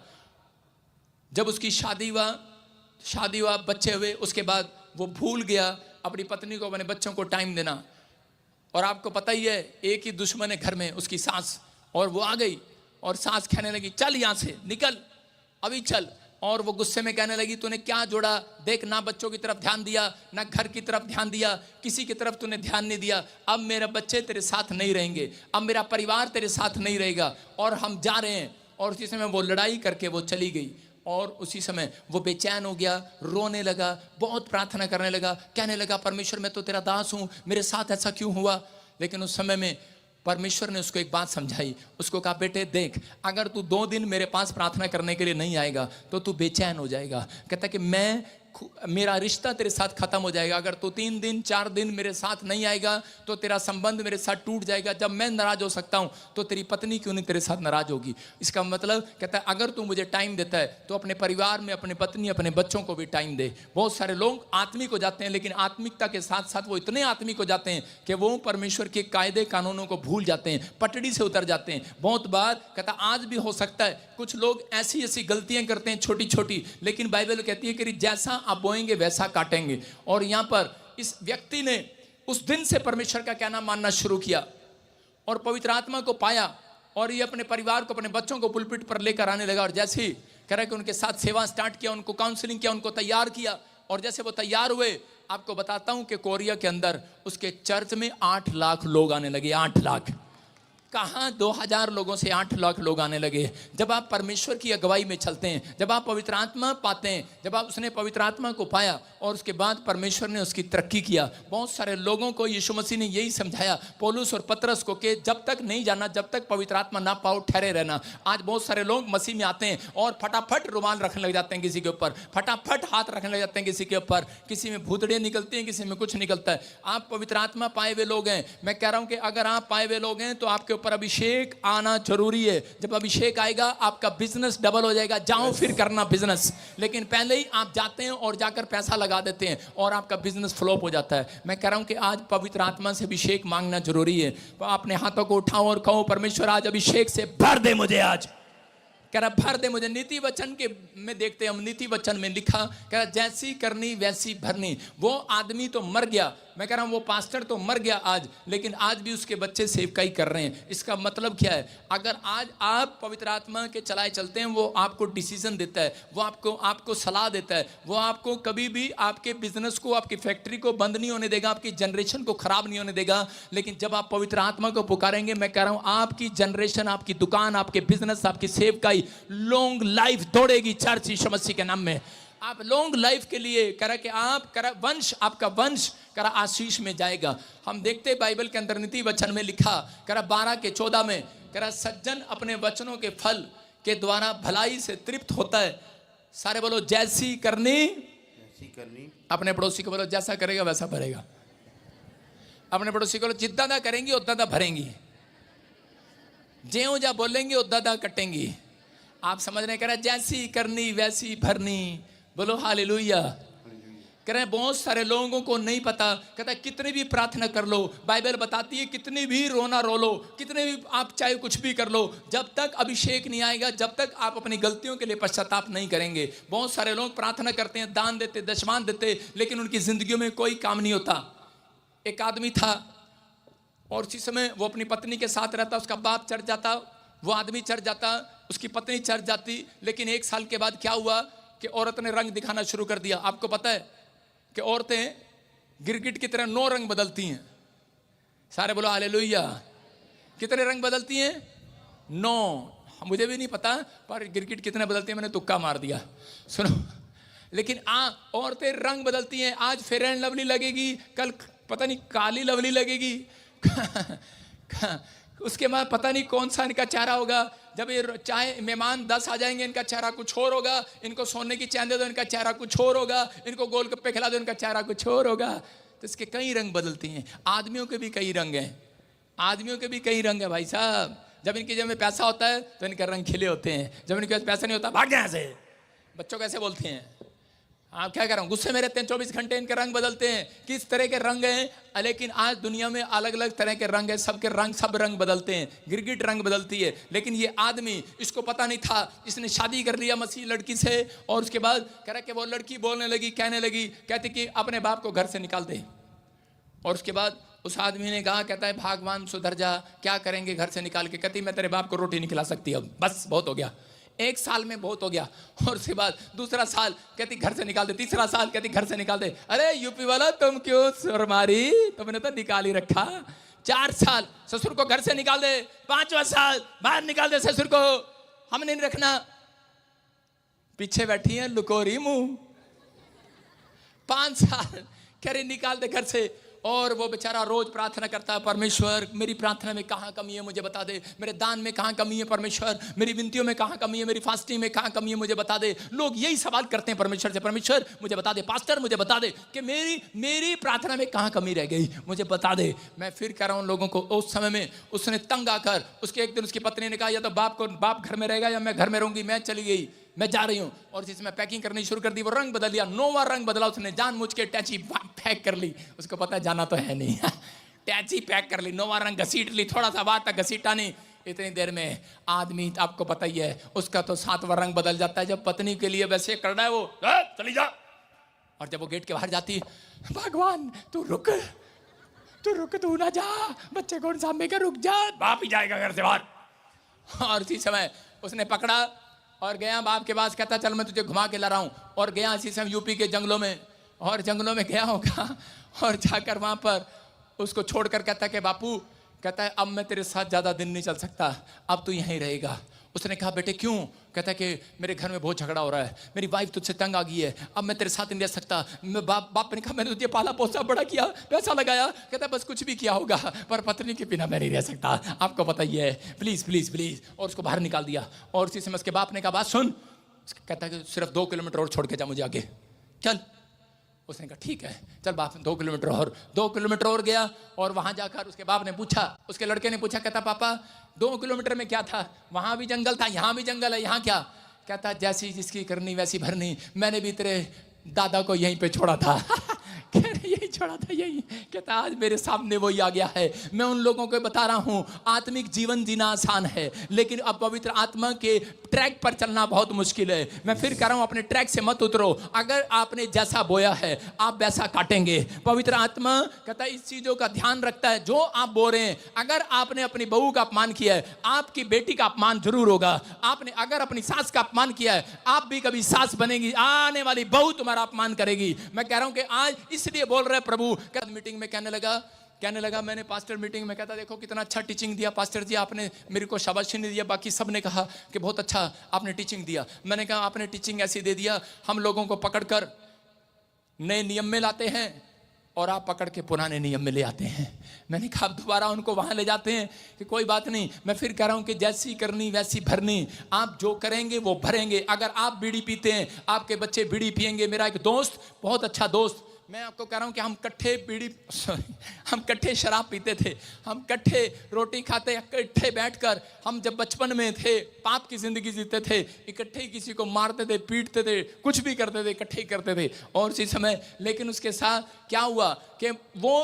जब उसकी शादी हुआ, बच्चे हुए, उसके बाद वो भूल गया अपनी पत्नी को, अपने बच्चों को टाइम देना। और आपको पता ही है, एक ही दुश्मन है घर में, उसकी सास। और वो आ गई और सास कहने लगी चल यहाँ से निकल, अभी चल। और वो गुस्से में कहने लगी तूने क्या जोड़ा, देख ना बच्चों की तरफ ध्यान दिया, ना घर की तरफ ध्यान दिया, किसी की तरफ तूने ध्यान नहीं दिया। अब मेरे बच्चे तेरे साथ नहीं रहेंगे, अब मेरा परिवार तेरे साथ नहीं रहेगा, और हम जा रहे हैं। और उसी समय वो लड़ाई करके वो चली गई। और उसी समय वो बेचैन हो गया, रोने लगा, बहुत प्रार्थना करने लगा, कहने लगा परमेश्वर मैं तो तेरा दास हूँ, मेरे साथ ऐसा क्यों हुआ। लेकिन उस समय में परमेश्वर ने उसको एक बात समझाई। उसको कहा बेटे देख, अगर तू 2 दिन मेरे पास प्रार्थना करने के लिए नहीं आएगा तो तू बेचैन हो जाएगा। कहता कि मेरा रिश्ता तेरे साथ खत्म हो जाएगा। अगर तू 3 दिन 4 दिन मेरे साथ नहीं आएगा तो तेरा संबंध मेरे साथ टूट जाएगा। जब मैं नाराज हो सकता हूं तो तेरी पत्नी क्यों नहीं तेरे साथ नाराज होगी। इसका मतलब कहता है अगर तू मुझे टाइम देता है तो अपने परिवार में अपने पत्नी अपने बच्चों को भी टाइम दे। बहुत सारे लोग आत्मिक हो जाते हैं, लेकिन आत्मिकता के साथ साथ वो इतने आत्मिक हो जाते हैं कि वो परमेश्वर के कायदे कानूनों को भूल जाते हैं, पटड़ी से उतर जाते हैं। बहुत बार कहता आज भी हो सकता है कुछ लोग ऐसी ऐसी गलतियां करते हैं छोटी छोटी, लेकिन बाइबल कहती है कि जैसा आप बोएंगे वैसा काटेंगे। और यहां पर इस व्यक्ति ने उस दिन से परमेश्वर का कहना मानना शुरू किया और पवित्र आत्मा को पाया, और ये अपने परिवार को अपने बच्चों को पुलपिट पर लेकर आने लगा। और जैसे ही कह रहा है कि उनके साथ सेवा स्टार्ट किया, उनको काउंसलिंग किया, उनको तैयार किया। और जैसे वो तैयार हुए, आपको बताता हूं कि कोरिया के अंदर उसके चर्च में 8 लाख लोग आने लगे। 8 लाख कहाँ 2000 लोगों से 8 लाख लोग आने लगे। जब आप परमेश्वर की अगुवाई में चलते हैं, जब आप पवित्र आत्मा पाते हैं, जब आप उसने पवित्र आत्मा को पाया और उसके बाद परमेश्वर ने उसकी तरक्की किया। बहुत सारे लोगों को यीशु मसीह ने यही समझाया, पौलुस और पतरस को, कि जब तक नहीं जाना, जब तक पवित्र आत्मा ना पाओ ठहरे रहना। आज बहुत सारे लोग मसीह में आते हैं और फटाफट रुमाल रखने लग जाते हैं किसी के ऊपर, फटाफट हाथ रखने लग जाते हैं किसी के ऊपर, किसी में भूतड़े निकलते हैं, किसी में कुछ निकलता है। आप पवित्र आत्मा पाए हुए लोग हैं। मैं कह रहा हूं कि अगर आप पाए हुए लोग हैं तो आपके पर अभिषेक आना जरूरी है। जब अभिषेक आएगा आपका बिजनेस डबल हो जाएगा। जाओ फिर करना बिजनेस, लेकिन पहले ही आप जाते हैं और जाकर पैसा लगा देते हैं और आपका बिजनेस फ्लॉप हो जाता है। मैं कह रहा हूं कि आज पवित्र आत्मा से अभिषेक मांगना जरूरी है। अपने हाथों को उठाओ और कहो परमेश्वर आज अभिषेक से भर दे मुझे। आज कह रहा भर दे मुझे। नीति वचन के में देखते हैं हम, नीति वचन में लिखा, कह रहा जैसी करनी वैसी भरनी। वो आदमी तो मर गया, मैं कह रहा हूं वो पास्टर तो मर गया आज, लेकिन आज भी उसके बच्चे सेवकाई कर रहे हैं। इसका मतलब क्या है? अगर आज आप पवित्र आत्मा के चलाए चलते हैं, वो आपको डिसीजन देता है, वो आपको सलाह देता है, वो आपको कभी भी आपके बिजनेस को, आपकी फैक्ट्री को बंद नहीं होने देगा, आपकी जनरेशन को खराब नहीं होने देगा। लेकिन जब आप पवित्र आत्मा को पुकारेंगे, मैं कह रहा हूं आपकी जनरेशन, आपकी दुकान, आपके बिजनेस, आपकी सेवकाई लॉन्ग लाइफ दौड़ेगी। चर्च यीशु मसीह के नाम में आप लॉन्ग लाइफ के लिए करा कि आप करा वंश, आपका वंश करा आशीष में जाएगा। हम देखते बाइबल के अंदर नीति वचन में लिखा करा 12:14 में करा सज्जन अपने वचनों के फल के द्वारा भलाई से तृप्त होता है। सारे बोलो जैसी करनी, अपने पड़ोसी को बोलो जैसा करेगा वैसा भरेगा। अपने पड़ोसी को बोलो जिद्दा दा करेंगी उद्दा दा भरेंगी, ज्यों जा बोलेंगे उद्दा दा कटेंगी। आप समझ रहे कह रहे जैसी करनी वैसी भरनी, बोलो हालेलुया। कह रहे बहुत सारे लोगों को नहीं पता, कहता कितनी भी प्रार्थना कर लो, बाइबल बताती है कितनी भी रोना रो लो, कितने भी आप चाहे कुछ भी कर लो, जब तक अभिषेक नहीं आएगा, जब तक आप अपनी गलतियों के लिए पश्चाताप नहीं करेंगे। बहुत सारे लोग प्रार्थना करते हैं, दान देते, दशमान देते, लेकिन उनकी जिंदगियों में कोई काम नहीं होता। एक आदमी था और उसी समय वो अपनी पत्नी के साथ रहता, उसका बाप चढ़ जाता, वो आदमी चढ़ जाता, उसकी पत्नी चढ़ जाती, लेकिन 1 साल के बाद क्या हुआ कि औरत ने रंग दिखाना शुरू कर दिया। आपको पता है कि औरतें गिरगिट की तरह 9 रंग बदलती हैं। सारे बोलो हालेलुया। कितने रंग बदलती हैं? 9। मुझे भी नहीं पता पर गिरगिट कितने बदलती हैं, मैंने तुक्का मार दिया। सुनो, लेकिन औरतें रंग बदलती हैं। आज फेयर एंड लवली लगेगी, कल पता नहीं काली लवली लगेगी उसके बाद पता नहीं कौन सा इनका चेहरा होगा। जब ये चाहे मेहमान 10 आ जाएंगे, इनका चेहरा कुछ और होगा। इनको सोने की चैन दे दो, इनका चेहरा कुछ और होगा। इनको गोलगप्पे खिला दो, इनका चेहरा कुछ और होगा। तो इसके कई रंग बदलती हैं। आदमियों के भी कई रंग हैं, आदमियों के भी कई रंग है भाई साहब। जब इनकी जेब में पैसा होता है तो इनके रंग खिले होते हैं, जब इनके पास पैसा नहीं होता भाग यहाँ से। बच्चों कैसे बोलते हैं, आप क्या कर रहा हूँ, गुस्से में रहते हैं, 24 घंटे इनके रंग बदलते हैं। किस तरह के रंग हैं, लेकिन आज दुनिया में अलग अलग तरह के रंग हैं। सबके रंग, सब रंग बदलते हैं। गिरगिट रंग बदलती है, लेकिन ये आदमी, इसको पता नहीं था, इसने शादी कर लिया मसीह लड़की से। और उसके बाद कह रहा कि वो लड़की बोलने लगी, कहने लगी, कहती कि अपने बाप को घर से निकाल दे। और उसके बाद उस आदमी ने कहा, कहता है भगवान सुधर जा, क्या करेंगे घर से निकाल के। कहती मैं तेरे बाप को रोटी नहीं खिला सकती, अब बस बहुत हो गया। 1 साल में बहुत हो गया। और उसके बाद दूसरा साल कहती घर से निकाल दे, तीसरा साल कहती घर से निकाल दे। अरे यूपी वाला तुम क्यों सुर मारी, तुमने तो निकाल ही रखा। 4 साल ससुर को घर से निकाल दे, 5वां साल बाहर निकाल दे ससुर को, हमने नहीं रखना। पीछे बैठी है लुकोरी मुंह। 5 साल कह रही निकाल दे घर से। और वो बेचारा रोज प्रार्थना करता है, परमेश्वर मेरी प्रार्थना में कहाँ कमी है मुझे बता दे, मेरे दान में कहाँ कमी है परमेश्वर, मेरी विनतियों में कहाँ कमी है, मेरी फास्टिंग में कहाँ कमी है मुझे बता दे। लोग यही सवाल करते हैं परमेश्वर से, परमेश्वर मुझे बता दे, पास्टर मुझे बता दे कि मेरी प्रार्थना में कहाँ कमी रह गई, मुझे बता दे। मैं फिर कह रहा हूँ लोगों को, उस समय में उसने तंग आकर, उसके एक दिन उसकी पत्नी ने कहा या तो बाप घर में रहेगा या मैं घर में रहूंगी, मैं चली गई, मैं जा रही हूँ। और जिसमें पैकिंग करनी शुरू कर दी, वो रंग बदल दिया, 9वां रंग बदला उसने, जानबूझ के टैची पैक कर ली। उसको पता है जाना तो है नहीं टैची पैक कर ली, 9वां रंग घसीट ली, थोड़ा सा बात तक घसीटा नहीं। इतनी देर में आदमी, आपको पता ही है, उसका तो 7वां रंग बदल जाता है। जब पत्नी के लिए वैसे कर रहा है वो, चली जा। और जब वो गेट के बाहर जाती, भगवान तू रुक तू ना जा, बच्चे कौन सामने का, रुक जा, बाप ही जाएगा घर से बाहर। और इसी समय उसने पकड़ा और गया बाप के पास, कहता चल मैं तुझे घुमा के ला रहा हूँ। और गया इसी समय यूपी के जंगलों में, और जंगलों में गया होगा और जाकर वहाँ पर उसको छोड़कर कहता कि बापू, कहता है अब मैं तेरे साथ ज़्यादा दिन नहीं चल सकता, अब तू यहीं रहेगा। उसने कहा बेटे क्यों, कहता है कि मेरे घर में बहुत झगड़ा हो रहा है, मेरी वाइफ तुझसे तंग आ गई है, अब मैं तेरे साथ नहीं रह सकता। बाप ने कहा मैंने तुझे पाला पोसा बड़ा किया, पैसा लगाया, कहता है बस कुछ भी किया होगा पर पत्नी के बिना मैं नहीं रह सकता, आपको पता ही है, प्लीज़ प्लीज़ प्लीज़। और उसको बाहर निकाल दिया। और उसी समय उसके बाप ने कहा बात सुन, कहता है कि सिर्फ 2 किलोमीटर और छोड़ के जा मुझे आगे, चल। उसने कहा ठीक है चल बाप, 2 किलोमीटर और 2 किलोमीटर और गया। और वहाँ जाकर उसके बाप ने पूछा, उसके लड़के ने पूछा, कहता पापा 2 किलोमीटर में क्या था, वहाँ भी जंगल था, यहाँ भी जंगल है, यहाँ क्या। कहता जैसी जिसकी करनी वैसी भरनी, मैंने भी तेरे दादा को यहीं पे छोड़ा था यही छोड़ा था यही। कहता आज मेरे सामने वही आ गया है। मैं उन लोगों को बता रहा हूँ आत्मिक जीवन जीना आसान है, लेकिन अब पवित्र आत्मा के ट्रैक पर चलना बहुत मुश्किल है। मैं फिर कह रहा हूँ अपने ट्रैक से मत उतरो। अगर आपने जैसा बोया है आप वैसा काटेंगे। पवित्र आत्मा कहता है इस चीजों का ध्यान रखता है, जो आप बो रहे हैं। अगर आपने अपनी बहू का अपमान किया है, आपकी बेटी का अपमान जरूर होगा। आपने अगर अपनी सास का अपमान किया है, आप भी कभी सास बनेगी, आने वाली बहू तुम्हारा अपमान करेगी। मैं कह रहा हूं कि आज इसलिए बोल रहे प्रभु। कल मीटिंग में कहने लगा कहने लगा, मैंने पास्टर मीटिंग में कहता, देखो कितना अच्छा टीचिंग दिया पास्टर जी, आपने मेरे को शाबाशी नहीं दिया, बाकी सब ने कहा कि बहुत अच्छा आपने टीचिंग दिया। मैंने कहा आपने टीचिंग ऐसी दे दिया, हम लोगों को पकड़कर नए नियम में लाते हैं और आप पकड़ के पुराने नियम में ले आते हैं। मैंने कहा आप दोबारा उनको वहां ले जाते हैं कि कोई बात नहीं, मैं फिर कह रहा हूं कि जैसी करनी वैसी भरनी, आप जो करेंगे वो भरेंगे। अगर आप बीड़ी पीते हैं, आपके बच्चे बीड़ी पिएंगे। मेरा एक दोस्त, बहुत अच्छा दोस्त, मैं आपको कह रहा हूं कि हम कट्ठे शराब पीते थे, हम कट्ठे रोटी खाते, इकट्ठे बैठकर, हम जब बचपन में थे पाप की जिंदगी जीते थे, इकट्ठे ही किसी को मारते थे, पीटते थे, कुछ भी करते थे, इकट्ठे ही करते थे। और उसी समय लेकिन उसके साथ क्या हुआ कि वो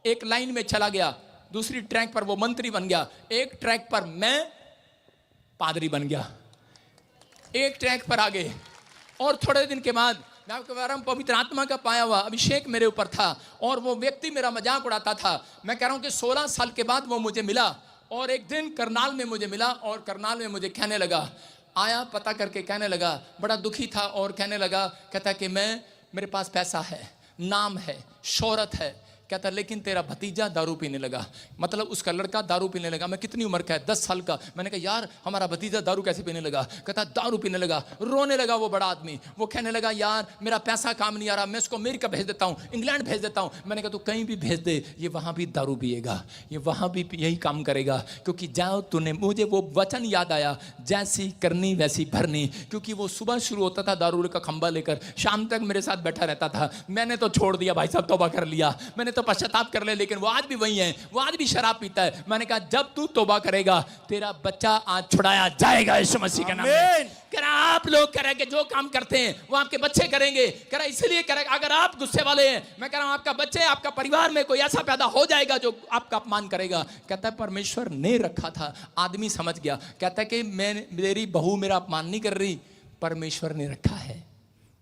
एक लाइन में चला गया, दूसरी ट्रैक पर वो मंत्री बन गया, एक ट्रैक पर मैं पादरी बन गया, एक ट्रैक पर आगे। और थोड़े दिन के बाद मैं आपको बता रहा हूं, पवित्र आत्मा का पाया हुआ अभिषेक मेरे ऊपर था और वो व्यक्ति मेरा मजाक उड़ाता था। मैं कह रहा हूं कि 16 साल के बाद वो मुझे मिला और एक दिन करनाल में मुझे मिला और करनाल में मुझे कहने लगा, आया पता करके कहने लगा, बड़ा दुखी था और कहने लगा, कहता कि मेरे पास पैसा है, नाम है, शोहरत है, कहता लेकिन तेरा भतीजा दारू पीने लगा। मतलब उसका लड़का दारू पीने लगा। मैं कितनी उम्र का है, 10 साल का। मैंने कहा यार हमारा भतीजा दारू कैसे पीने लगा? कहता दारू पीने लगा। रोने लगा वो बड़ा आदमी। वो कहने लगा यार मेरा पैसा काम नहीं आ रहा, मैं इसको अमेरिका भेज देता हूँ, इंग्लैंड भेज देता हूँ। मैंने कहा तू कहीं भी भेज दे, ये वहाँ भी दारू पिएगा, ये वहाँ भी यही काम करेगा। क्योंकि जाओ तूने, मुझे वो वचन याद आया, जैसी करनी वैसी भरनी। क्योंकि वो सुबह शुरू होता था दारू का खंबा लेकर, शाम तक मेरे साथ बैठा रहता था। मैंने तो छोड़ दिया भाई साहब, तौबा कर लिया, मैंने तो पश्चाताप कर ले, लेकिन वो आज भी वही है, वो आज भी शराब पीता है। मैंने कहा जब तू तौबा करेगा तेरा बच्चा आज छुड़ाया जाएगा यीशु मसीह के नाम में। कह रहा आप लोग कह रहे कि जो काम करते हैं वो आपके बच्चे करेंगे। कह रहा इसलिए कह रहा अगर आप गुस्से वाले हैं, मैं कह रहा हूं आपका बच्चे, आपका परिवार में कोई ऐसा पैदा हो जाएगा जो आपका अपमान करेगा। कहता है परमेश्वर ने रखा था, आदमी समझ गया। कहता है कि मेरी बहू मेरा अपमान नहीं कर रही, परमेश्वर ने रखा है।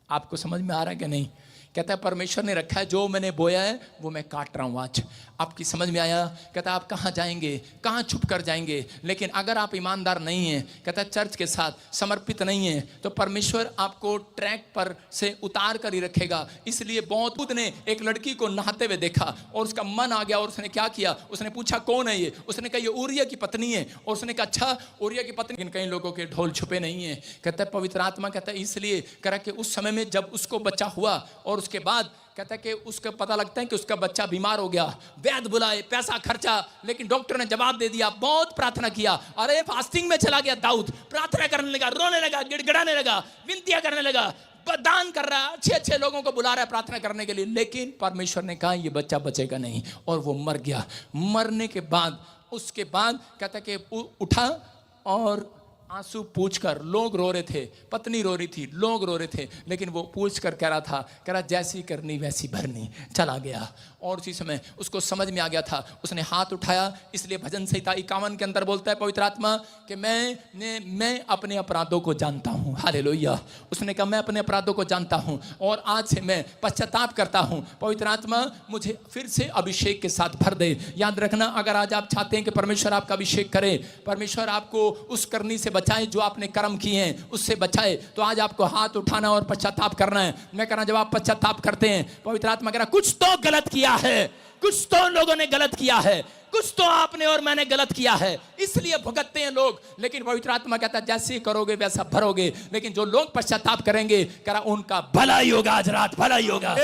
आपको समझ में आ रहा है कि नहीं? कहता है परमेश्वर ने रखा है, जो मैंने बोया है वो मैं काट रहा हूं आज। आपकी समझ में आया? कहता है आप कहां जाएंगे, कहां छुप कर जाएंगे? लेकिन अगर आप ईमानदार नहीं हैं, कहता है चर्च के साथ समर्पित नहीं है, तो परमेश्वर आपको ट्रैक पर से उतार कर ही रखेगा। इसलिए बहुत खुद ने एक लड़की को नहाते हुए देखा और उसका मन आ गया और उसने क्या किया, उसने पूछा कौन है ये? उसने कहा ये ऊरिया की पत्नी है। और उसने कहा अच्छा ऊरिया की पत्नी। लेकिन कई लोगों के ढोल छुपे नहीं है। कहता है पवित्र आत्मा कहता है इसलिए करा कि उस समय में जब उसको बच्चा हुआ और उसके बाद कहता है कि उसका पता लगता है कि उसका बच्चा बीमार हो गया, वैद्य बुलाए, पैसा खर्चा, लेकिन डॉक्टर ने जवाब दे दिया। बहुत प्रार्थना किया, अरे फास्टिंग में चला गया दाऊद, प्रार्थना करने लगा, रोने लगा, गिड़गिड़ाने लगा, विनतियां करने लगा, दान कर रहा है, अच्छे अच्छे लोगों को बुला रहा है प्रार्थना करने के लिए। लेकिन परमेश्वर ने कहा ये बच्चा बचेगा नहीं और वो मर गया। मरने के बाद उसके बाद कहता है कि उठा और आंसू पूछकर, लोग रो रहे थे, पत्नी रो रही थी, लोग रो रहे थे, लेकिन वो पूछकर कह रहा था, कह रहा जैसी करनी वैसी भरनी। चला गया और उसी समय उसको समझ में आ गया था, उसने हाथ उठाया। इसलिए भजन संहिता 51 के अंदर बोलता है पवित्र आत्मा कि मैं अपने अपराधों को जानता हूँ। हालेलुया। उसने कहा मैं अपने अपराधों को जानता हूँ और आज से मैं पश्चाताप करता हूँ। पवित्र आत्मा मुझे फिर से अभिषेक के साथ भर दे। याद रखना, अगर आज आप चाहते हैं कि परमेश्वर आपका अभिषेक करे, परमेश्वर आपको उस करनी से बचाए जो आपने कर्म किए हैं, उससे बचाए, तो आज आपको हाथ उठाना और पश्चाताप करना है। मैं कह रहा जब आप पश्चाताप करते हैं, पवित्र आत्मा कह रहा कुछ तो गलत किया है, कुछ तो लोगों ने गलत किया है, कुछ तो आपने और मैंने गलत किया है, इसलिए भुगतते हैं लोग। लेकिन पवित्र आत्मा कहता है जैसे करोगे वैसा भरोगे। लेकिन जो लोग पश्चाताप करेंगे, कह रहा उनका भला ही होगा, आज रात भला ही होगा।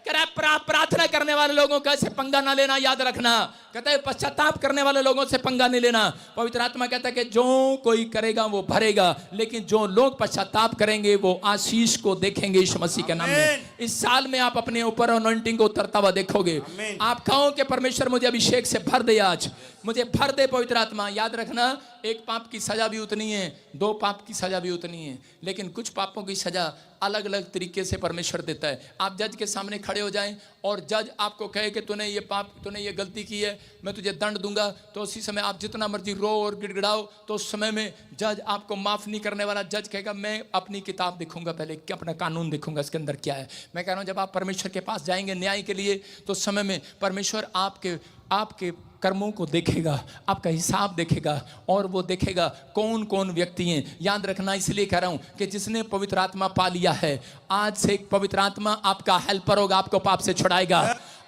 कह रहा प्रार्थना करने वाले लोगों का से पंगा ना लेना, याद रखना। कहता है पश्चाताप करने वाले लोगों से पंगा नहीं लेना। पवित्र आत्मा कहता है कि जो कोई करेगा वो भरेगा, लेकिन जो लोग पश्चाताप करेंगे वो आशीष को देखेंगे यीशु मसीह के नाम में। इस साल में आप अपने ऊपर अनॉइंटिंग को उतरता हुआ देखोगे। आप कहो कि परमेश्वर मुझे अभिषेक से भर दे, आज मुझे भर दे पवित्र आत्मा। याद रखना, एक पाप की सजा भी उतनी है, दो पाप की सजा भी उतनी है, लेकिन कुछ पापों की सजा अलग अलग तरीके से परमेश्वर देता है। आप जज के सामने खड़े हो जाएं और जज आपको कहे कि तूने ये पाप, तूने ये गलती की है, मैं तुझे दंड दूंगा, तो उसी समय आप जितना मर्जी रो और गिड़गिड़ाओ, तो उस समय में जज आपको माफ नहीं करने वाला। जज कहेगा मैं अपनी किताब देखूंगा, पहले क्या अपना कानून देखूंगा, इसके अंदर क्या है। मैं कह रहा हूं जब आप परमेश्वर के पास जाएंगे न्याय के लिए, तो उस समय में परमेश्वर आपके कर्मों को देखेगा, आपका हिसाब देखेगा और वो देखेगा कौन कौन व्यक्ति हैं। याद रखना, इसलिए कह रहा हूं कि जिसने पवित्र आत्मा पा लिया है, आज से पवित्र आत्मा आपका हेल्पर होगा, आपको पाप से छुड़ाएगा।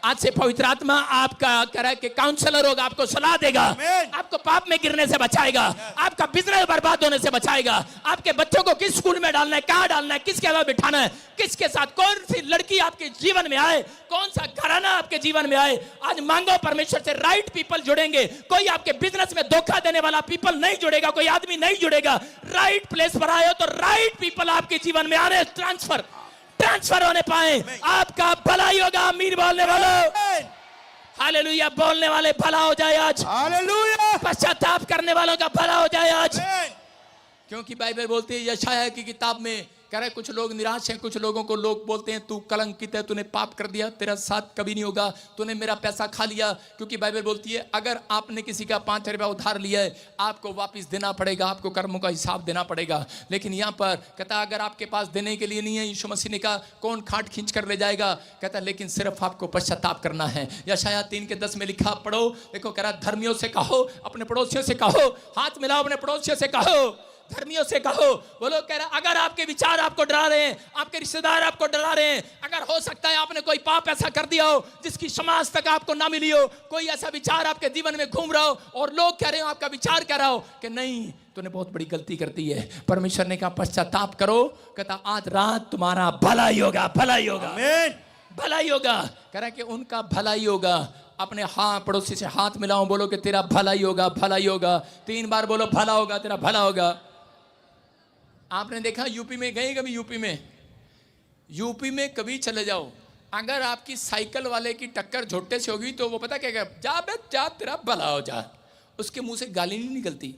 आज से पवित्र आत्मा आपका कह के काउंसलर होगा, आपको सलाह देगा, Amen. आपको पाप में गिरने से बचाएगा, आपका बिजनेस बर्बाद होने से बचाएगा, आपके बच्चों को किस स्कूल में डालना है, कहाँ डालना है, किसके साथ बिठाना है, किसके साथ, कौन सी लड़की आपके जीवन में आए, कौन सा घराना आपके जीवन में आए। आज मांगो परमेश्वर से, राइट पीपल जुड़ेंगे। कोई आपके बिजनेस में धोखा देने वाला पीपल नहीं जुड़ेगा, कोई आदमी नहीं जुड़ेगा। राइट प्लेस पर आए हो तो राइट पीपल आपके जीवन में आने, ट्रांसफर होने पाए। आपका भलाई होगा। आमीन बोलने वालों, हालेलुया बोलने वाले भला हो जाए आज। हालेलुया। पश्चाताप करने वालों का भला हो जाए आज। आमीन। क्योंकि बाइबल बोलती है यशायाह की किताब में, कह रहे कुछ लोग निराश हैं, कुछ लोगों को लोग बोलते हैं तू कलंकित है, तूने पाप कर दिया, तेरा साथ कभी नहीं होगा, तूने मेरा पैसा खा लिया। क्योंकि बाइबल बोलती है अगर आपने किसी का 5 रुपया उधार लिया है, आपको वापस देना पड़ेगा, आपको कर्मों का हिसाब देना पड़ेगा। लेकिन यहाँ पर कहता अगर आपके पास देने के लिए नहीं है, यीशु मसीह ने कहा कौन खाट खींच कर ले जाएगा। कहता लेकिन सिर्फ आपको पश्चाताप करना है। यशायाह 3:10 में लिखा, पढ़ो, देखो कह रहा धर्मियों से कहो, अपने पड़ोसियों से कहो, हाथ मिलाओ अपने पड़ोसियों से कहो, धर्मियों से कहो। बोलो कह रहा अगर आपके विचार आपको डरा रहे हैं, आपके रिश्तेदार आपको डरा रहे हैं, अगर हो सकता है आपने कोई पाप ऐसा कर दिया हो जिसकी समाज तक आपको ना मिली हो, कोई ऐसा विचार आपके जीवन में घूम रहा हो और लोग कह रहे हो, आपका विचार कह रहा हो कि नहीं तूने बहुत बड़ी गलती कर दी है, परमेश्वर ने कहा पश्चाताप करो। कहता आज रात तुम्हारा भलाई होगा, भलाई होगा, आमीन। भलाई होगा। कह रहा कि उनका भलाई होगा। अपने हाँ पड़ोसी से हाथ मिलाओ, बोलो कि तेरा भलाई होगा, भलाई होगा। 3 बार बोलो भला होगा, तेरा भला होगा। आपने देखा यूपी में गए कभी? यूपी में कभी चले जाओ, अगर आपकी साइकिल वाले की टक्कर झोटे से होगी तो वो पता क्या कहेगा, जा बे जा तेरा भला हो जा। उसके मुंह से गाली नहीं निकलती,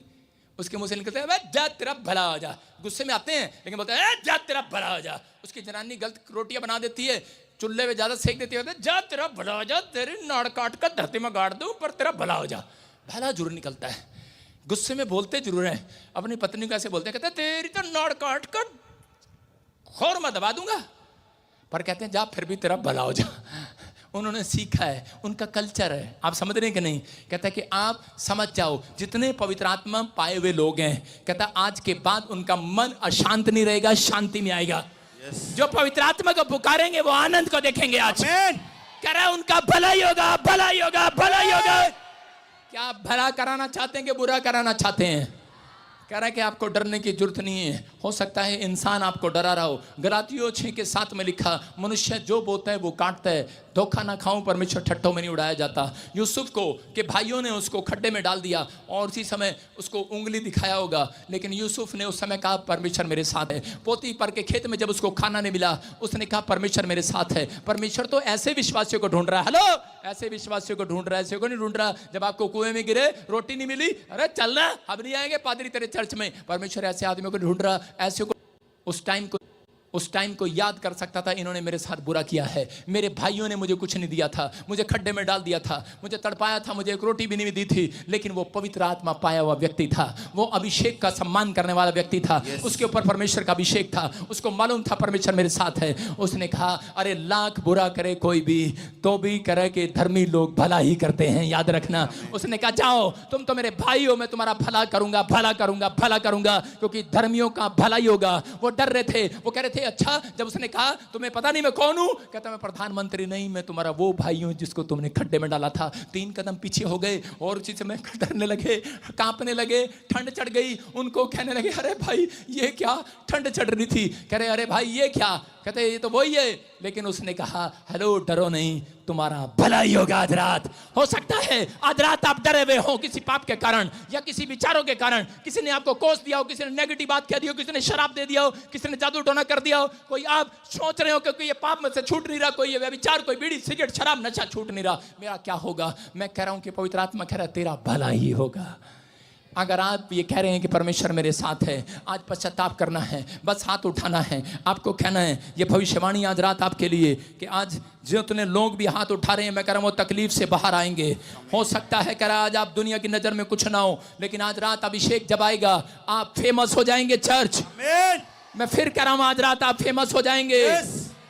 उसके मुंह से निकलता है बे जा तेरा भला हो जा। गुस्से में आते हैं लेकिन बोलते हैं जा तेरा भला हो जा। उसकी जनानी गलत रोटियां बना देती है, चूल्हे में ज्यादा सेक देती है, जा तेरा भला हो जा, तेरी नाड़ काट कर धरती में गाड़ दूं पर तेरा भला हो जा। भला जरूर निकलता है, गुस्से में बोलते जरूर हैं। अपनी पत्नी को ऐसे बोलते हैं, कहते तेरी तो नाड़ काट कर खोर में दबा दूंगा, पर कहते हैं जा फिर भी तेरा भला हो जा। उन्होंने सीखा है, उनका कल्चर है। आप समझ रहे हैं कि नहीं? कहता है कि आप समझ जाओ जितने पवित्र आत्मा पाए हुए लोग हैं, कहता आज के बाद उनका मन अशांत नहीं रहेगा, शांति में आएगा। जो पवित्र आत्मा को पुकारेंगे वो आनंद को देखेंगे। आज कह रहा है उनका भलाई होगा, भलाई होगा, भलाई होगा। क्या आप भला कराना चाहते हैं कि बुरा कराना चाहते हैं? कह रहा है कि आपको डरने की जरूरत नहीं है। हो सकता है इंसान आपको डरा रहा हो। गलातियों 6:7 में लिखा, मनुष्य जो बोता है वो काटता है, धोखा ना खाऊं, परमेश्वर ठट्ठों में नहीं उड़ाया जाता। यूसुफ को के भाइयों ने उसको खड्डे में डाल दिया और उसी समय उसको उंगली दिखाया होगा, लेकिन यूसुफ ने उस समय कहा परमेश्वर मेरे साथ है। पोतीफर के खेत में जब उसको खाना नहीं मिला, उसने कहा परमेश्वर मेरे साथ है। परमेश्वर तो ऐसे विश्वासियों को ढूंढ रहा है। हेलो, ऐसे विश्वासियों को ढूंढ रहा है, ऐसे को नहीं ढूंढ रहा। जब आपको कुएं में गिरे, रोटी नहीं मिली, अरे चलना अब नहीं आएंगे पादरी तेरे चर्च में। परमेश्वर ऐसे आदमियों को ढूंढ रहा, ऐसे को उस टाइम को याद कर सकता था, इन्होंने मेरे साथ बुरा किया है, मेरे भाइयों ने मुझे कुछ नहीं दिया था, मुझे खड्डे में डाल दिया था, मुझे तड़पाया था, मुझे एक रोटी भी नहीं दी थी। लेकिन वो पवित्र आत्मा पाया हुआ व्यक्ति था, वो अभिषेक का सम्मान करने वाला व्यक्ति था। उसके ऊपर परमेश्वर का अभिषेक था, उसको मालूम था परमेश्वर मेरे साथ है। उसने कहा अरे लाख बुरा करे कोई भी, तो भी करे कि धर्मी लोग भला ही करते हैं, याद रखना। उसने कहा जाओ तुम तो मेरे भाई हो, मैं तुम्हारा भला करूंगा, भला करूंगा, भला करूंगा, क्योंकि धर्मियों का भलाई होगा। वो डर रहे थे, वो कह रहे थे अच्छा। जब उसने कहा तुम्हें पता नहीं मैं कौन हूं, कहता मैं प्रधानमंत्री नहीं, मैं तुम्हारा वो भाई हूं जिसको तुमने खड्डे में डाला था। 3 कदम पीछे हो गए और उसी समय डरने लगे, कांपने लगे, ठंड चढ़ गई। उनको कहने लगे अरे भाई ये क्या, ठंड चढ़ रही थी। कह रहे अरे भाई ये क्या, कहते ये तो वही है। लेकिन उसने कहा हेलो डरो नहीं, तुम्हारा भलाई होगा। आज रात हो सकता है, आज रात आप डरे हुए हो किसी पाप के कारण या किसी विचारों के कारण। किसी ने आपको कोस दिया हो, किसी ने नेगेटिव बात कह दी हो, किसी ने शराब दे दिया हो, किसी ने जादू टोना कर दिया हो। कोई आप सोच रहे हो कि ये पाप में से छूट नहीं रहा, कोई ये विचार, कोई बीड़ी सिगरेट शराब नशा छूट नहीं रहा, मेरा क्या होगा? मैं कह रहा हूं कि पवित्र आत्मा कह रहा है तेरा भला ही होगा। अगर आप ये कह रहे हैं कि परमेश्वर मेरे साथ है, आज पश्चाताप करना है, बस हाथ उठाना है, आपको कहना है। ये भविष्यवाणी आज रात आपके लिए कि आज जितने लोग भी हाथ उठा रहे हैं, मैं कह रहा हूं वो तकलीफ से बाहर आएंगे। हो सकता है कह रहा आज आप दुनिया की नजर में कुछ ना हो, लेकिन आज रात अभिषेक जब आएगा आप फेमस हो जाएंगे। चर्च मैं फिर कह रहा हूं आज रात आप फेमस हो जाएंगे।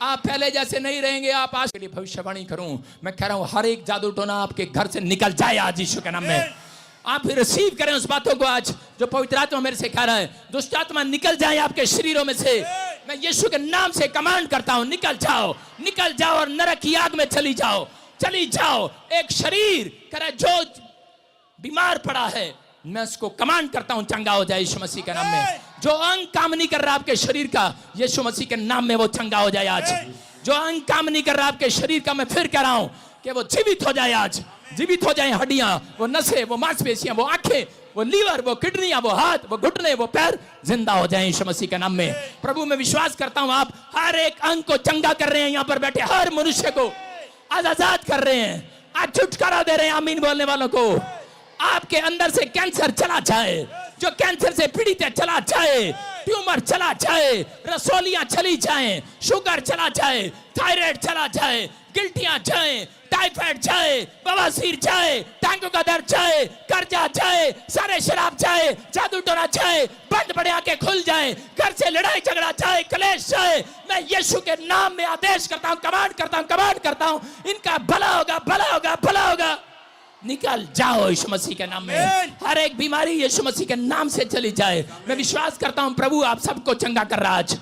आप पहले जैसे नहीं रहेंगे। आप आज के लिए भविष्यवाणी करूं, मैं कह रहा हूं हर एक जादू टोना आपके घर से निकल जाए आज यीशु के नाम में। आप रिसीव करें उस बातों को आज जो पवित्र आत्मा मेरे से कह रहा है। दुष्ट आत्मा निकल जाए आपके शरीरों में से, मैं यीशु के नाम से कमांड करता हूं, निकल जाओ, निकल जाओ और नरक की आग में चली जाओ, चली जाओ। एक शरीर कह रहा है जो बीमार पड़ा है, मैं उसको कमांड करता हूं चंगा हो जाए यीशु मसीह के नाम में। जो अंग काम नहीं कर रहा आपके शरीर का, यीशु मसीह के नाम में वो चंगा हो जाए आज। जो अंग काम नहीं कर रहा आपके शरीर का, मैं फिर कह रहा हूं कि वो जीवित हो जाए आज। जीवित हो जाए हड्डियां, वो नसें, वो मांसपेशियां, वो आंखें, वो लीवर, वो किडनियां, वो हाथ, वो घुटने, वो पैर जिंदा हो जाए यीशु मसीह के नाम में। प्रभु मैं विश्वास करता हूं आप हर एक अंग को चंगा कर रहे हैं। यहां पर बैठे हर मनुष्य को आज आजाद कर रहे हैं, आज छुटकारा दे रहे हैं। आमीन बोलने वालों को आपके अंदर से कैंसर चला जाए, जो कैंसर से पीड़ित है चला जाए, ट्यूमर चला जाए, रसोलियां चली जाएं, शुगर चला जाए, थायराइड चला जाए, गिल्टियां जाए, टाइफाइड जाए, बवासीर जाए, टांगों का दर्द जाए, कर्जा जाए, सारे शराब जाए, जादू टोना जाए, बंद पड़े आंखें खुल जाए, घर से लड़ाई झगड़ा जाए, कलेश जाए। मैं यीशु के नाम में आदेश करता हूं, कमांड करता हूं, इनका भला होगा, भला होगा, भला होगा। निकल जाओ यीशु मसीह के नाम में। हर एक बीमारी यीशु मसीह के नाम से चली जाए। मैं विश्वास करता हूं प्रभु आप सबको चंगा कर रहा आज।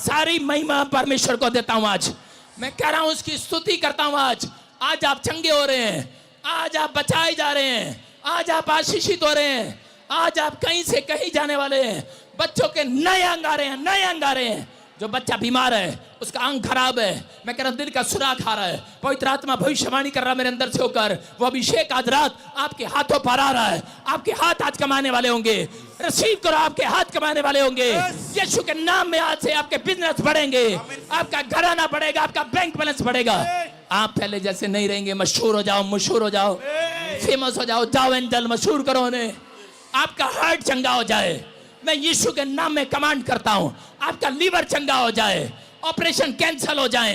सारी महिमा परमेश्वर को देता हूं आज। मैं कह रहा हूं उसकी स्तुति करता हूं आज आप चंगे हो रहे हैं, आज आप बचाए जा रहे हैं, आज आप आशीषित हो रहे हैं, आज आप कहीं से कहीं जाने वाले हैं। बच्चों के नए अंग आ रहे हैं, नए अंग आ रहे हैं। जो बच्चा बीमार है, उसका अंग खराब है, मैं कह रहा हूं दिल का सुराख आ रहा है, पवित्र आत्मा भविष्यवाणी कर रहा है मेरे अंदर से होकर। वो अभिषेक आज रात आपके हाथों पर आ रहा है। आपके हाथ आज कमाने वाले होंगे। रिसीव करो, आपके हाथ कमाने वाले होंगे। यीशु के नाम में आज से आपके बिजनेस बढ़ेंगे, आपका घराना बढ़ेगा, आपका बैंक बैलेंस बढ़ेगा। आप पहले जैसे नहीं रहेंगे। मशहूर हो जाओ, मशहूर हो जाओ, फेमस हो जाओ, जाओ एंजल मशहूर करो उन्हें। आपका हार्ट चंगा हो जाए। मैं यीशु के नाम में कमांड करता हूं आपका लीवर चंगा हो जाए, ऑपरेशन कैंसिल हो जाए,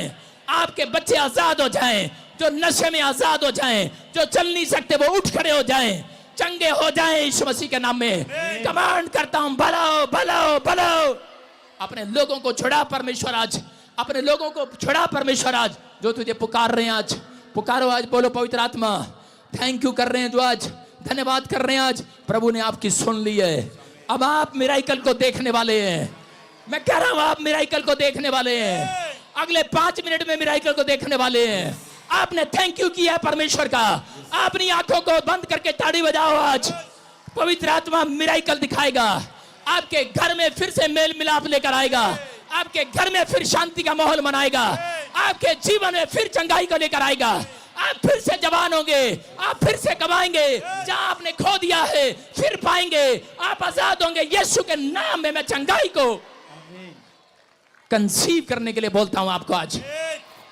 आपके बच्चे आजाद हो जाएं, जो नशे में आजाद हो जाएं, जो चल नहीं सकते वो उठ खड़े हो जाएं, चंगे हो जाएं यीशु मसीह के नाम में। कमांड करता हूं भलाओ भलाओ भलाओ। अपने लोगों को छुड़ा परमेश्वर आज, अपने लोगों को छुड़ा परमेश्वर आज। जो तुझे पुकार रहे हैं आज पुकारो, आज बोलो पवित्र आत्मा थैंक यू कर रहे हैं, जो आज धन्यवाद कर रहे हैं। आज प्रभु ने आपकी सुन ली है। अब आप मिराइकल को देखने वाले हैं। मैं कह रहा हूं आप मिराइकल को देखने वाले हैं। अगले 5 मिनट में मिराइकल को देखने वाले हैं। आपने थैंक यू किया है परमेश्वर का। अपनी आंखों को बंद करके ताड़ी बजाओ। आज पवित्र आत्मा मिराइकल दिखाएगा। आपके घर में फिर से मेल मिलाप लेकर आएगा। आपके घर में फिर शांति का माहौल बनाएगा। आपके जीवन में फिर चंगाई को लेकर आएगा। आप फिर से जवान होंगे, आप फिर से कमाएंगे। जहां आपने खो दिया है फिर पाएंगे। आप आजाद होंगे। यीशु के नाम में मैं चंगाई को कंसीव करने के लिए बोलता हूं आपको। आज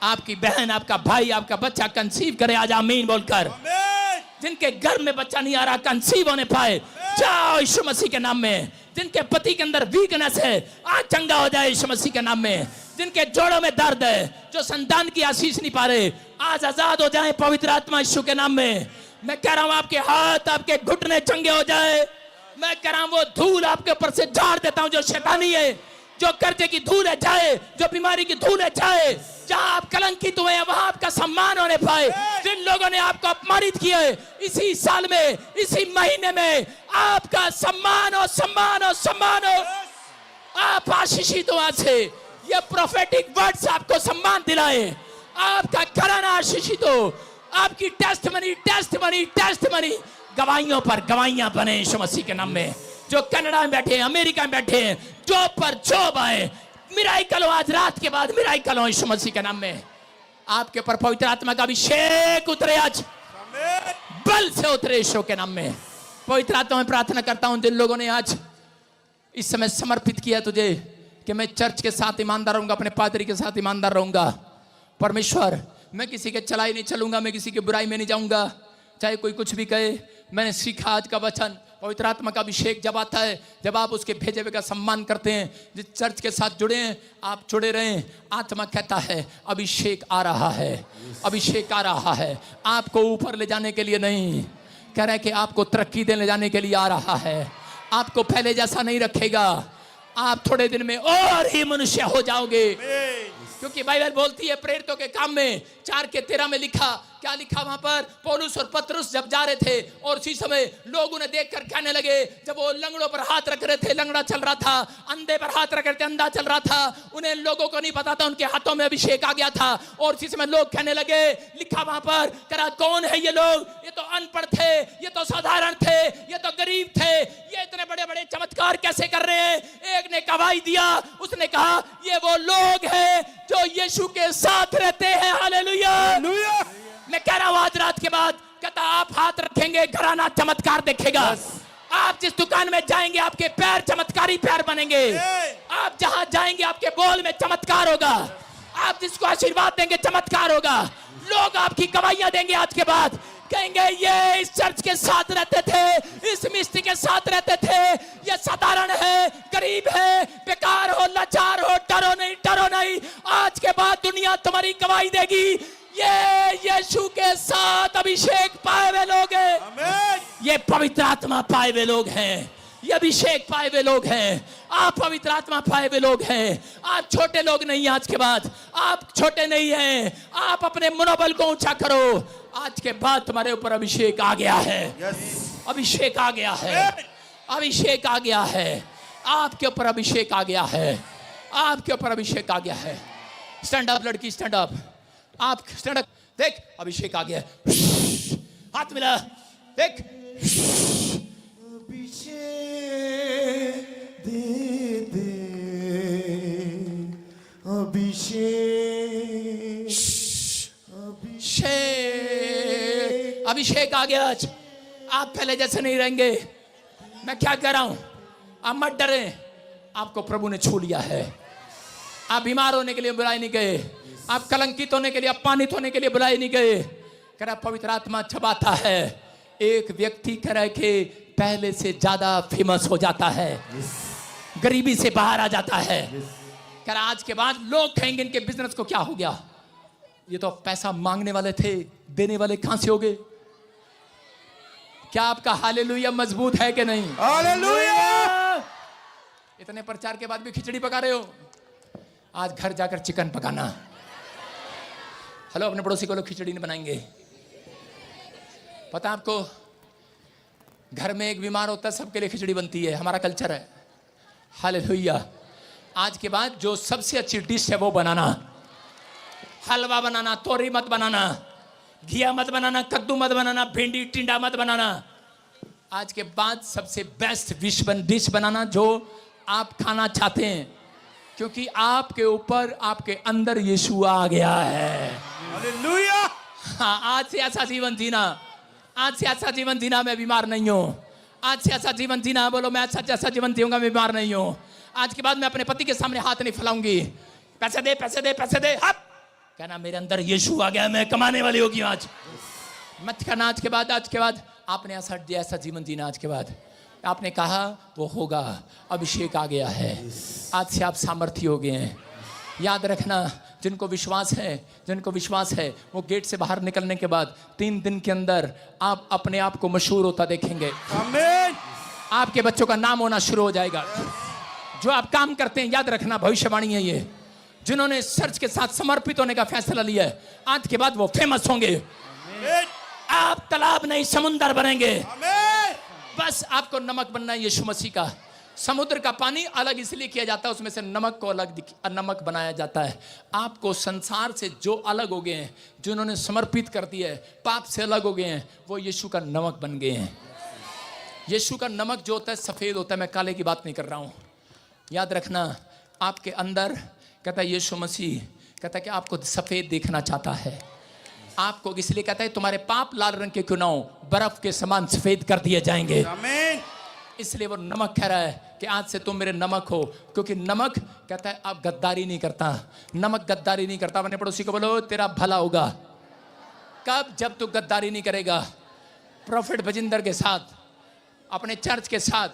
आपकी बहन, आपका भाई, आपका बच्चा कंसीव करे आज आमीन बोलकर। जिनके घर में बच्चा नहीं आ रहा कंसीव होने पाए, जाओ यीशु मसीह के नाम में। जिनके पति के अंदर वीकनेस है आज चंगा हो जाए यीशु मसीह के नाम में। जिनके जोड़ों में दर्द है, जो संतान की आशीष नहीं पा रहे, आज आजाद हो जाए पवित्र आत्मा यीशु के नाम में। मैं कह रहा हूं आपके हाथ, आपके घुटने चंगे हो जाए। मैं कह रहा हूं वो धूल आपके ऊपर से झाड़ देता हूं जो शैतानी है, जो कर्जे की धूल है जाए, जो बीमारी की धूल है जाए। जहां आप कलंकित हुए हैं वहां आपका सम्मान होने पाए। जिन लोगों ने आपको अपमानित किया है इसी साल में, इसी महीने में आपका सम्मान हो, सम्मान हो, सम्मान हो। आप आशीषित हो। आज से ये प्रोफेटिक वर्ड्स आपको सम्मान दिलाए। आपका घराना आशीषित हो। आपकी टेस्टमनी टेस्टमनी टेस्टमनी गवाहियों पर गवाहियां बने यीशु मसीह के नाम में। जो कनाडा में बैठे हैं, अमेरिका में बैठे हैं, जॉब पर जॉब आए, मिराइकल हो आज रात के बाद, मिराइकल हो यीशु मसीह के नाम में। आपके पर पवित्र आत्मा का अभिषेक उतरे आज, बल से उतरे यीशु के नाम में। पवित्र आत्मा में प्रार्थना करता हूं जिन लोगों ने आज इस समय समर्पित किया तुझे कि मैं चर्च के साथ ईमानदार रहूंगा, अपने पादरी के साथ ईमानदार रहूंगा। परमेश्वर मैं किसी के चलाई नहीं चलूंगा, मैं किसी की बुराई में नहीं जाऊंगा, चाहे कोई कुछ भी कहे। मैंने सीखा आज का वचन, पवित्र आत्मा का अभिषेक जब आता है, जब आप उसके भेजे हुए का सम्मान करते हैं, जिस चर्च के साथ जुड़े हैं आप जुड़े रहें। आत्मा कहता है अभिषेक आ रहा है, अभिषेक आ रहा है। आपको ऊपर ले जाने के लिए नहीं, कह रहा है कि आपको तरक्की देने जाने के लिए आ रहा है। आपको पहले जैसा नहीं रखेगा। आप थोड़े दिन में और ही मनुष्य हो जाओगे, क्योंकि बाइबल बोलती है प्रेरितों के काम में 4:13 में लिखा, क्या लिखा वहां पर? पौलुस और पतरस जब जा रहे थे और उसी समय लोग उन्हें देखकर कहने लगे, जब वो लंगड़ों पर हाथ रख रहे थे लंगड़ा चल रहा था, अंधे पर हाथ रख रहे थे अंधा चल रहा था, उन्हें लोगों को नहीं पता था उनके हाथों में अभिषेक आ गया था। और उसी समय लोग कहने लगे, लिखा वहां पर, करा कौन है ये लोग? ये तो अनपढ़ थे, ये तो साधारण थे, ये तो गरीब थे, ये इतने बड़े बड़े चमत्कार कैसे कर रहे हैं? एक ने गवाही दिया, उसने कहा ये वो लोग हैं जो यीशु के साथ रहते हैं। हालेलुया। मैं कह रहा हूं आज रात के बाद, कहता आप हाथ रखेंगे घराना चमत्कार देखेगा। आप जिस दुकान में जाएंगे आपके पैर चमत्कारी पैर बनेंगे। आप जहां जाएंगे आपके बोल में चमत्कार होगा। आप जिसको आशीर्वाद देंगे चमत्कार होगा। लोग आपकी गवाहियां देंगे आज के बाद, कहेंगे ये इस चर्च के साथ रहते थे, इस मिस्त्री के साथ रहते थे, ये साधारण है, गरीब है, बेकार हो, लाचार हो, डरो नहीं, डरो नहीं। आज के बाद दुनिया तुम्हारी गवाही देगी, ये यीशु के साथ अभिषेक पाए हुए लोग हैं, ये पवित्र आत्मा पाए हुए लोग हैं, ये अभिषेक पाए हुए लोग हैं, आप पवित्र आत्मा पाए हुए लोग हैं। आप छोटे लोग नहीं, आज के बाद आप छोटे नहीं हैं। आप अपने मनोबल को ऊंचा करो। आज के बाद तुम्हारे ऊपर अभिषेक आ गया है। अभिषेक आ गया है, अभिषेक आ गया है, आपके ऊपर अभिषेक आ गया है, आपके ऊपर अभिषेक आ गया है। स्टैंड अप लड़की, स्टैंड अप, आप स्टैंड अप। देख अभिषेक आ गया, हाथ मिला, देख दे दे अभिषेक, अभिषेक आ गया। आज आप पहले जैसे नहीं रहेंगे। मैं क्या कह रहा हूं, आप मत डरें, आपको प्रभु ने छू लिया है। आप बीमार होने के लिए बुलाए नहीं गए, आप कलंकित होने के लिए, अपमानित होने के लिए बुलाए नहीं गए। कह रहा पवित्र आत्मा छबाता है। एक व्यक्ति कह रहा है कि पहले से ज्यादा फेमस हो जाता है, गरीबी से बाहर आ जाता है। कह रहा आज के बाद लोग कहेंगे इनके बिजनेस को क्या हो गया, ये तो पैसा मांगने वाले थे, देने वाले कहां से हो गए? क्या आपका हालेलुया मजबूत है कि नहीं? हालेलुया। इतने प्रचार के बाद भी खिचड़ी पका रहे हो। आज घर जाकर चिकन पकाना। हेलो, अपने पड़ोसी को लोग खिचड़ी नहीं बनाएंगे। पता आपको, घर में एक बीमार होता है सबके लिए खिचड़ी बनती है, हमारा कल्चर है। हालेलुया। आज के बाद जो सबसे अच्छी डिश है वो बनाना। हलवा बनाना, तोरी मत बनाना, घिया मत बनाना, कद्दू मत बनाना, भिंडी टिंडा मत बनाना। आज के बाद सबसे बेस्ट डिश बनाना जो आप खाना चाहते हैं, क्योंकि आपके ऊपर, आपके अंदर यीशु आ गया है। हालेलुया। हाँ, आज से ऐसा जीवन जीना, आज से ऐसा जीवन जीना, मैं बीमार नहीं हूँ। आज से ऐसा जीवन जीना, बोलो मैं ऐसा जैसा जीवन जीऊंगा, मैं बीमार नहीं हूँ। आज के बाद मैं अपने पति के सामने हाथ नहीं फैलाऊंगी, पैसे दे पैसे दे पैसे दे, हट। कहना मेरे अंदर यीशु आ गया, मैं कमाने वाली होगी आज। मत करना आज के बाद आपने ऐसा जीवन जीना। आज के बाद आपने कहा वो होगा, अभिषेक आ गया है। आज से आप सामर्थी हो गए हैं। याद रखना, जिनको विश्वास है वो गेट से बाहर निकलने के बाद 3 दिन के अंदर आप अपने आप को मशहूर होता देखेंगे। आमीन। आपके बच्चों का नाम होना शुरू हो जाएगा। जो आप काम करते हैं, याद रखना भविष्यवाणी है ये, जिन्होंने चर्च के साथ समर्पित होने का फैसला लिया है, आज के बाद वो फेमस होंगे। आप तालाब नहीं समुंदर बनेंगे। बस आपको नमक बनना है यीशु मसीह का। समुद्र का पानी अलग इसलिए किया जाता है, उसमें से नमक को अलग नमक बनाया जाता है। आपको संसार से जो अलग हो गए हैं, जिन्होंने समर्पित कर दिया है, पाप से अलग हो गए हैं, वो यीशु का नमक बन गए हैं। यीशु का नमक जो होता है सफ़ेद होता है, मैं काले की बात नहीं कर रहा हूँ। याद रखना, आपके अंदर कहता है यीशु मसीह कहता है कि आपको सफ़ेद देखना चाहता है। आपको इसलिए कहता है तुम्हारे पाप लाल रंग के क्यों ना हो, बर्फ के समान सफ़ेद कर दिए जाएंगे। आमीन। इसलिए वो नमक कह रहा है कि आज से तुम मेरे नमक हो, क्योंकि नमक कहता है आप गद्दारी नहीं करता। नमक गद्दारी नहीं करता। अपने पड़ोसी को बोलो तेरा भला होगा। कब? जब तू गद्दारी नहीं करेगा। प्रोफेट भजिंदर के साथ, अपने चर्च के साथ,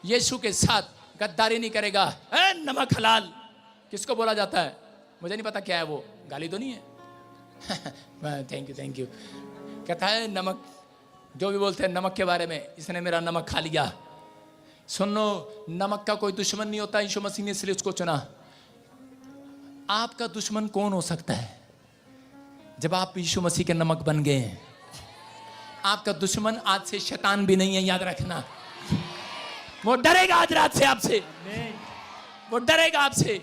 यीशु के साथ गद्दारी नहीं करेगा। नमक हलाल किसको बोला जाता है? मुझे नहीं पता क्या है वो, गाली तो नहीं है। Thank you. कहता है नमक, जो भी बोलते हैं नमक के बारे में, इसने मेरा नमक खा लिया। सुनो, नमक का कोई दुश्मन नहीं होता, यीशु मसीह ने इसलिए उसको चुना। आपका दुश्मन कौन हो सकता है? जब आप यीशु मसीह के नमक बन गए हैं, आपका दुश्मन आज से शैतान भी नहीं है, याद रखना। वो डरेगा आज रात से आपसे, वो डरेगा आपसे।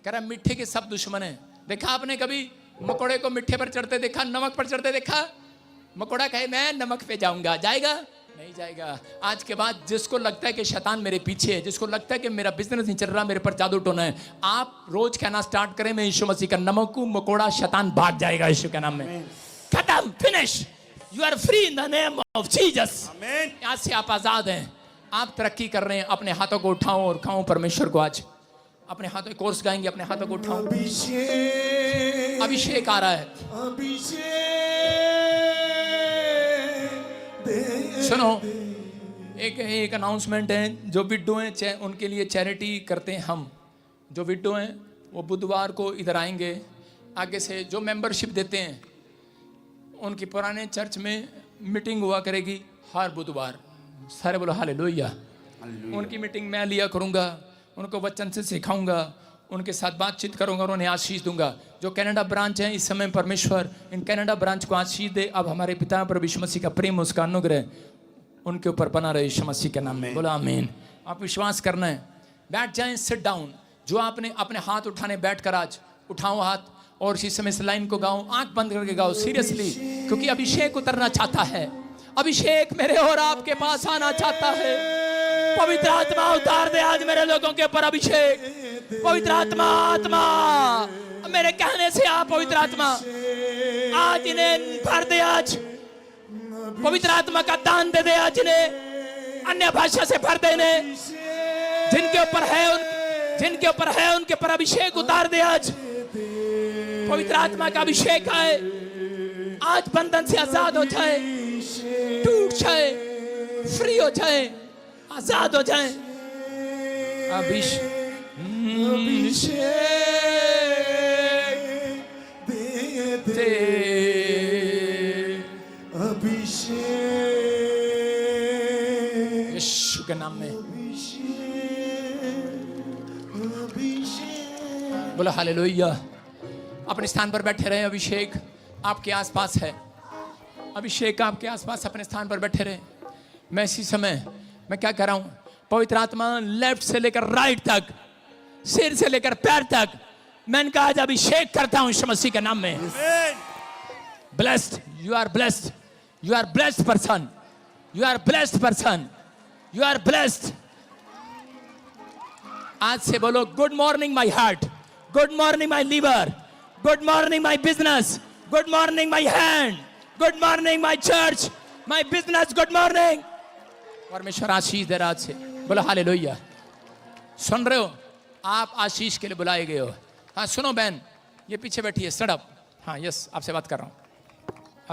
कह रहा मीठे के सब दुश्मन हैं। देखा आपने कभी मकोड़े को मिठे पर चढ़ते देखा, नमक पर चढ़ते देखा? मकोड़ा कहे मैं नमक पे जाऊंगा, जाएगा? नहीं जाएगा। आज के बाद जिसको लगता है कि शैतान मेरे पीछे है, जिसको लगता है कि मेरा बिजनेस नहीं चल रहा, मेरे पर जादू टोना है, आप रोज कहना स्टार्ट करें मैं यीशु मसीह का नमक हूं, मकोड़ा शैतान भाग जाएगा यीशु के नाम में। खत्म, finish. You are free in the name of Jesus. आज से आप आजाद हैं, आप तरक्की कर रहे हैं। अपने हाथों को उठाओ और खाओ परमेश्वर को। आज अपने हाथों कोर्स गाएंगे, अपने हाथों को उठाओ। अभिषेक आ रहा है। सुनो, एक अनाउंसमेंट है। जो विडो हैं उनके लिए चैरिटी करते हैं हम। जो विडो हैं वो बुधवार को इधर आएंगे। आगे से जो मेंबरशिप देते हैं उनकी पुराने चर्च में मीटिंग हुआ करेगी हर बुधवार। सारे बोलो हालेलुया। उनकी मीटिंग मैं लिया करूँगा, उनको वचन से सिखाऊंगा, उनके साथ बातचीत करूंगा और उन्हें आशीष दूंगा। जो कनाडा ब्रांच है, इस समय परमेश्वर इन कनाडा ब्रांच को आशीष दे। अब हमारे पिता पर यीशु मसीह का प्रेम, उसका अनुग्रह उनके ऊपर बना रहे यीशु मसीह के नाम में। बोला आमीन। आप विश्वास करना है। बैठ जाएं, सिट डाउन। जो आपने अपने हाथ उठाने बैठ कर आज उठाओ हाथ और इसी समय इस लाइन को गाओ, आंख बंद करके गाओ सीरियसली, क्योंकि अभिषेक उतरना चाहता है। अभिषेक मेरे और आपके पास आना चाहता है। पवित्र आत्मा उतार दे आज मेरे लोगों के ऊपर अभिषेक। पवित्र आत्मा, आत्मा मेरे कहने से आप पवित्र आत्मा आज इन्हें भर दे। आज पवित्र आत्मा का दान दे दे। आज इन्हें अन्य भाषा से भर दे। इन्हें जिनके ऊपर है उनके ऊपर अभिषेक उतार दे। आज पवित्र आत्मा का अभिषेक आए। आज बंधन से आजाद हो जाए, टूट जाए, फ्री हो जाए, आजाद हो जाए। अभिषेक दे, अभिषेक यीशु के नाम में। बोलो हालेलुया। अपने स्थान पर बैठे रहे। अभिषेक आपके आसपास है। अभिषेक आपके आसपास अपने स्थान पर बैठे रहे। मैं इसी समय मैं क्या कर रहा हूं? पवित्र आत्मा लेफ्ट से लेकर राइट तक, सिर से लेकर पैर तक, मैं इनका आज अभिषेक करता हूं यीशु मसीह के नाम में। Blessed, you are blessed, you are blessed person, you are blessed person, you are blessed. आज से बोलो good morning my heart, good morning my liver, good morning my business, good morning my hand, good morning my church, my business, good morning. परमेश्वर आशीष दे रहा आज से। बोलो hallelujah. सुन रहे हो? आप आशीष के लिए बुलाए गए हो। हाँ सुनो बहन, ये पीछे बैठी है, स्टैंड अप। हाँ यस, आपसे बात कर रहा हूं।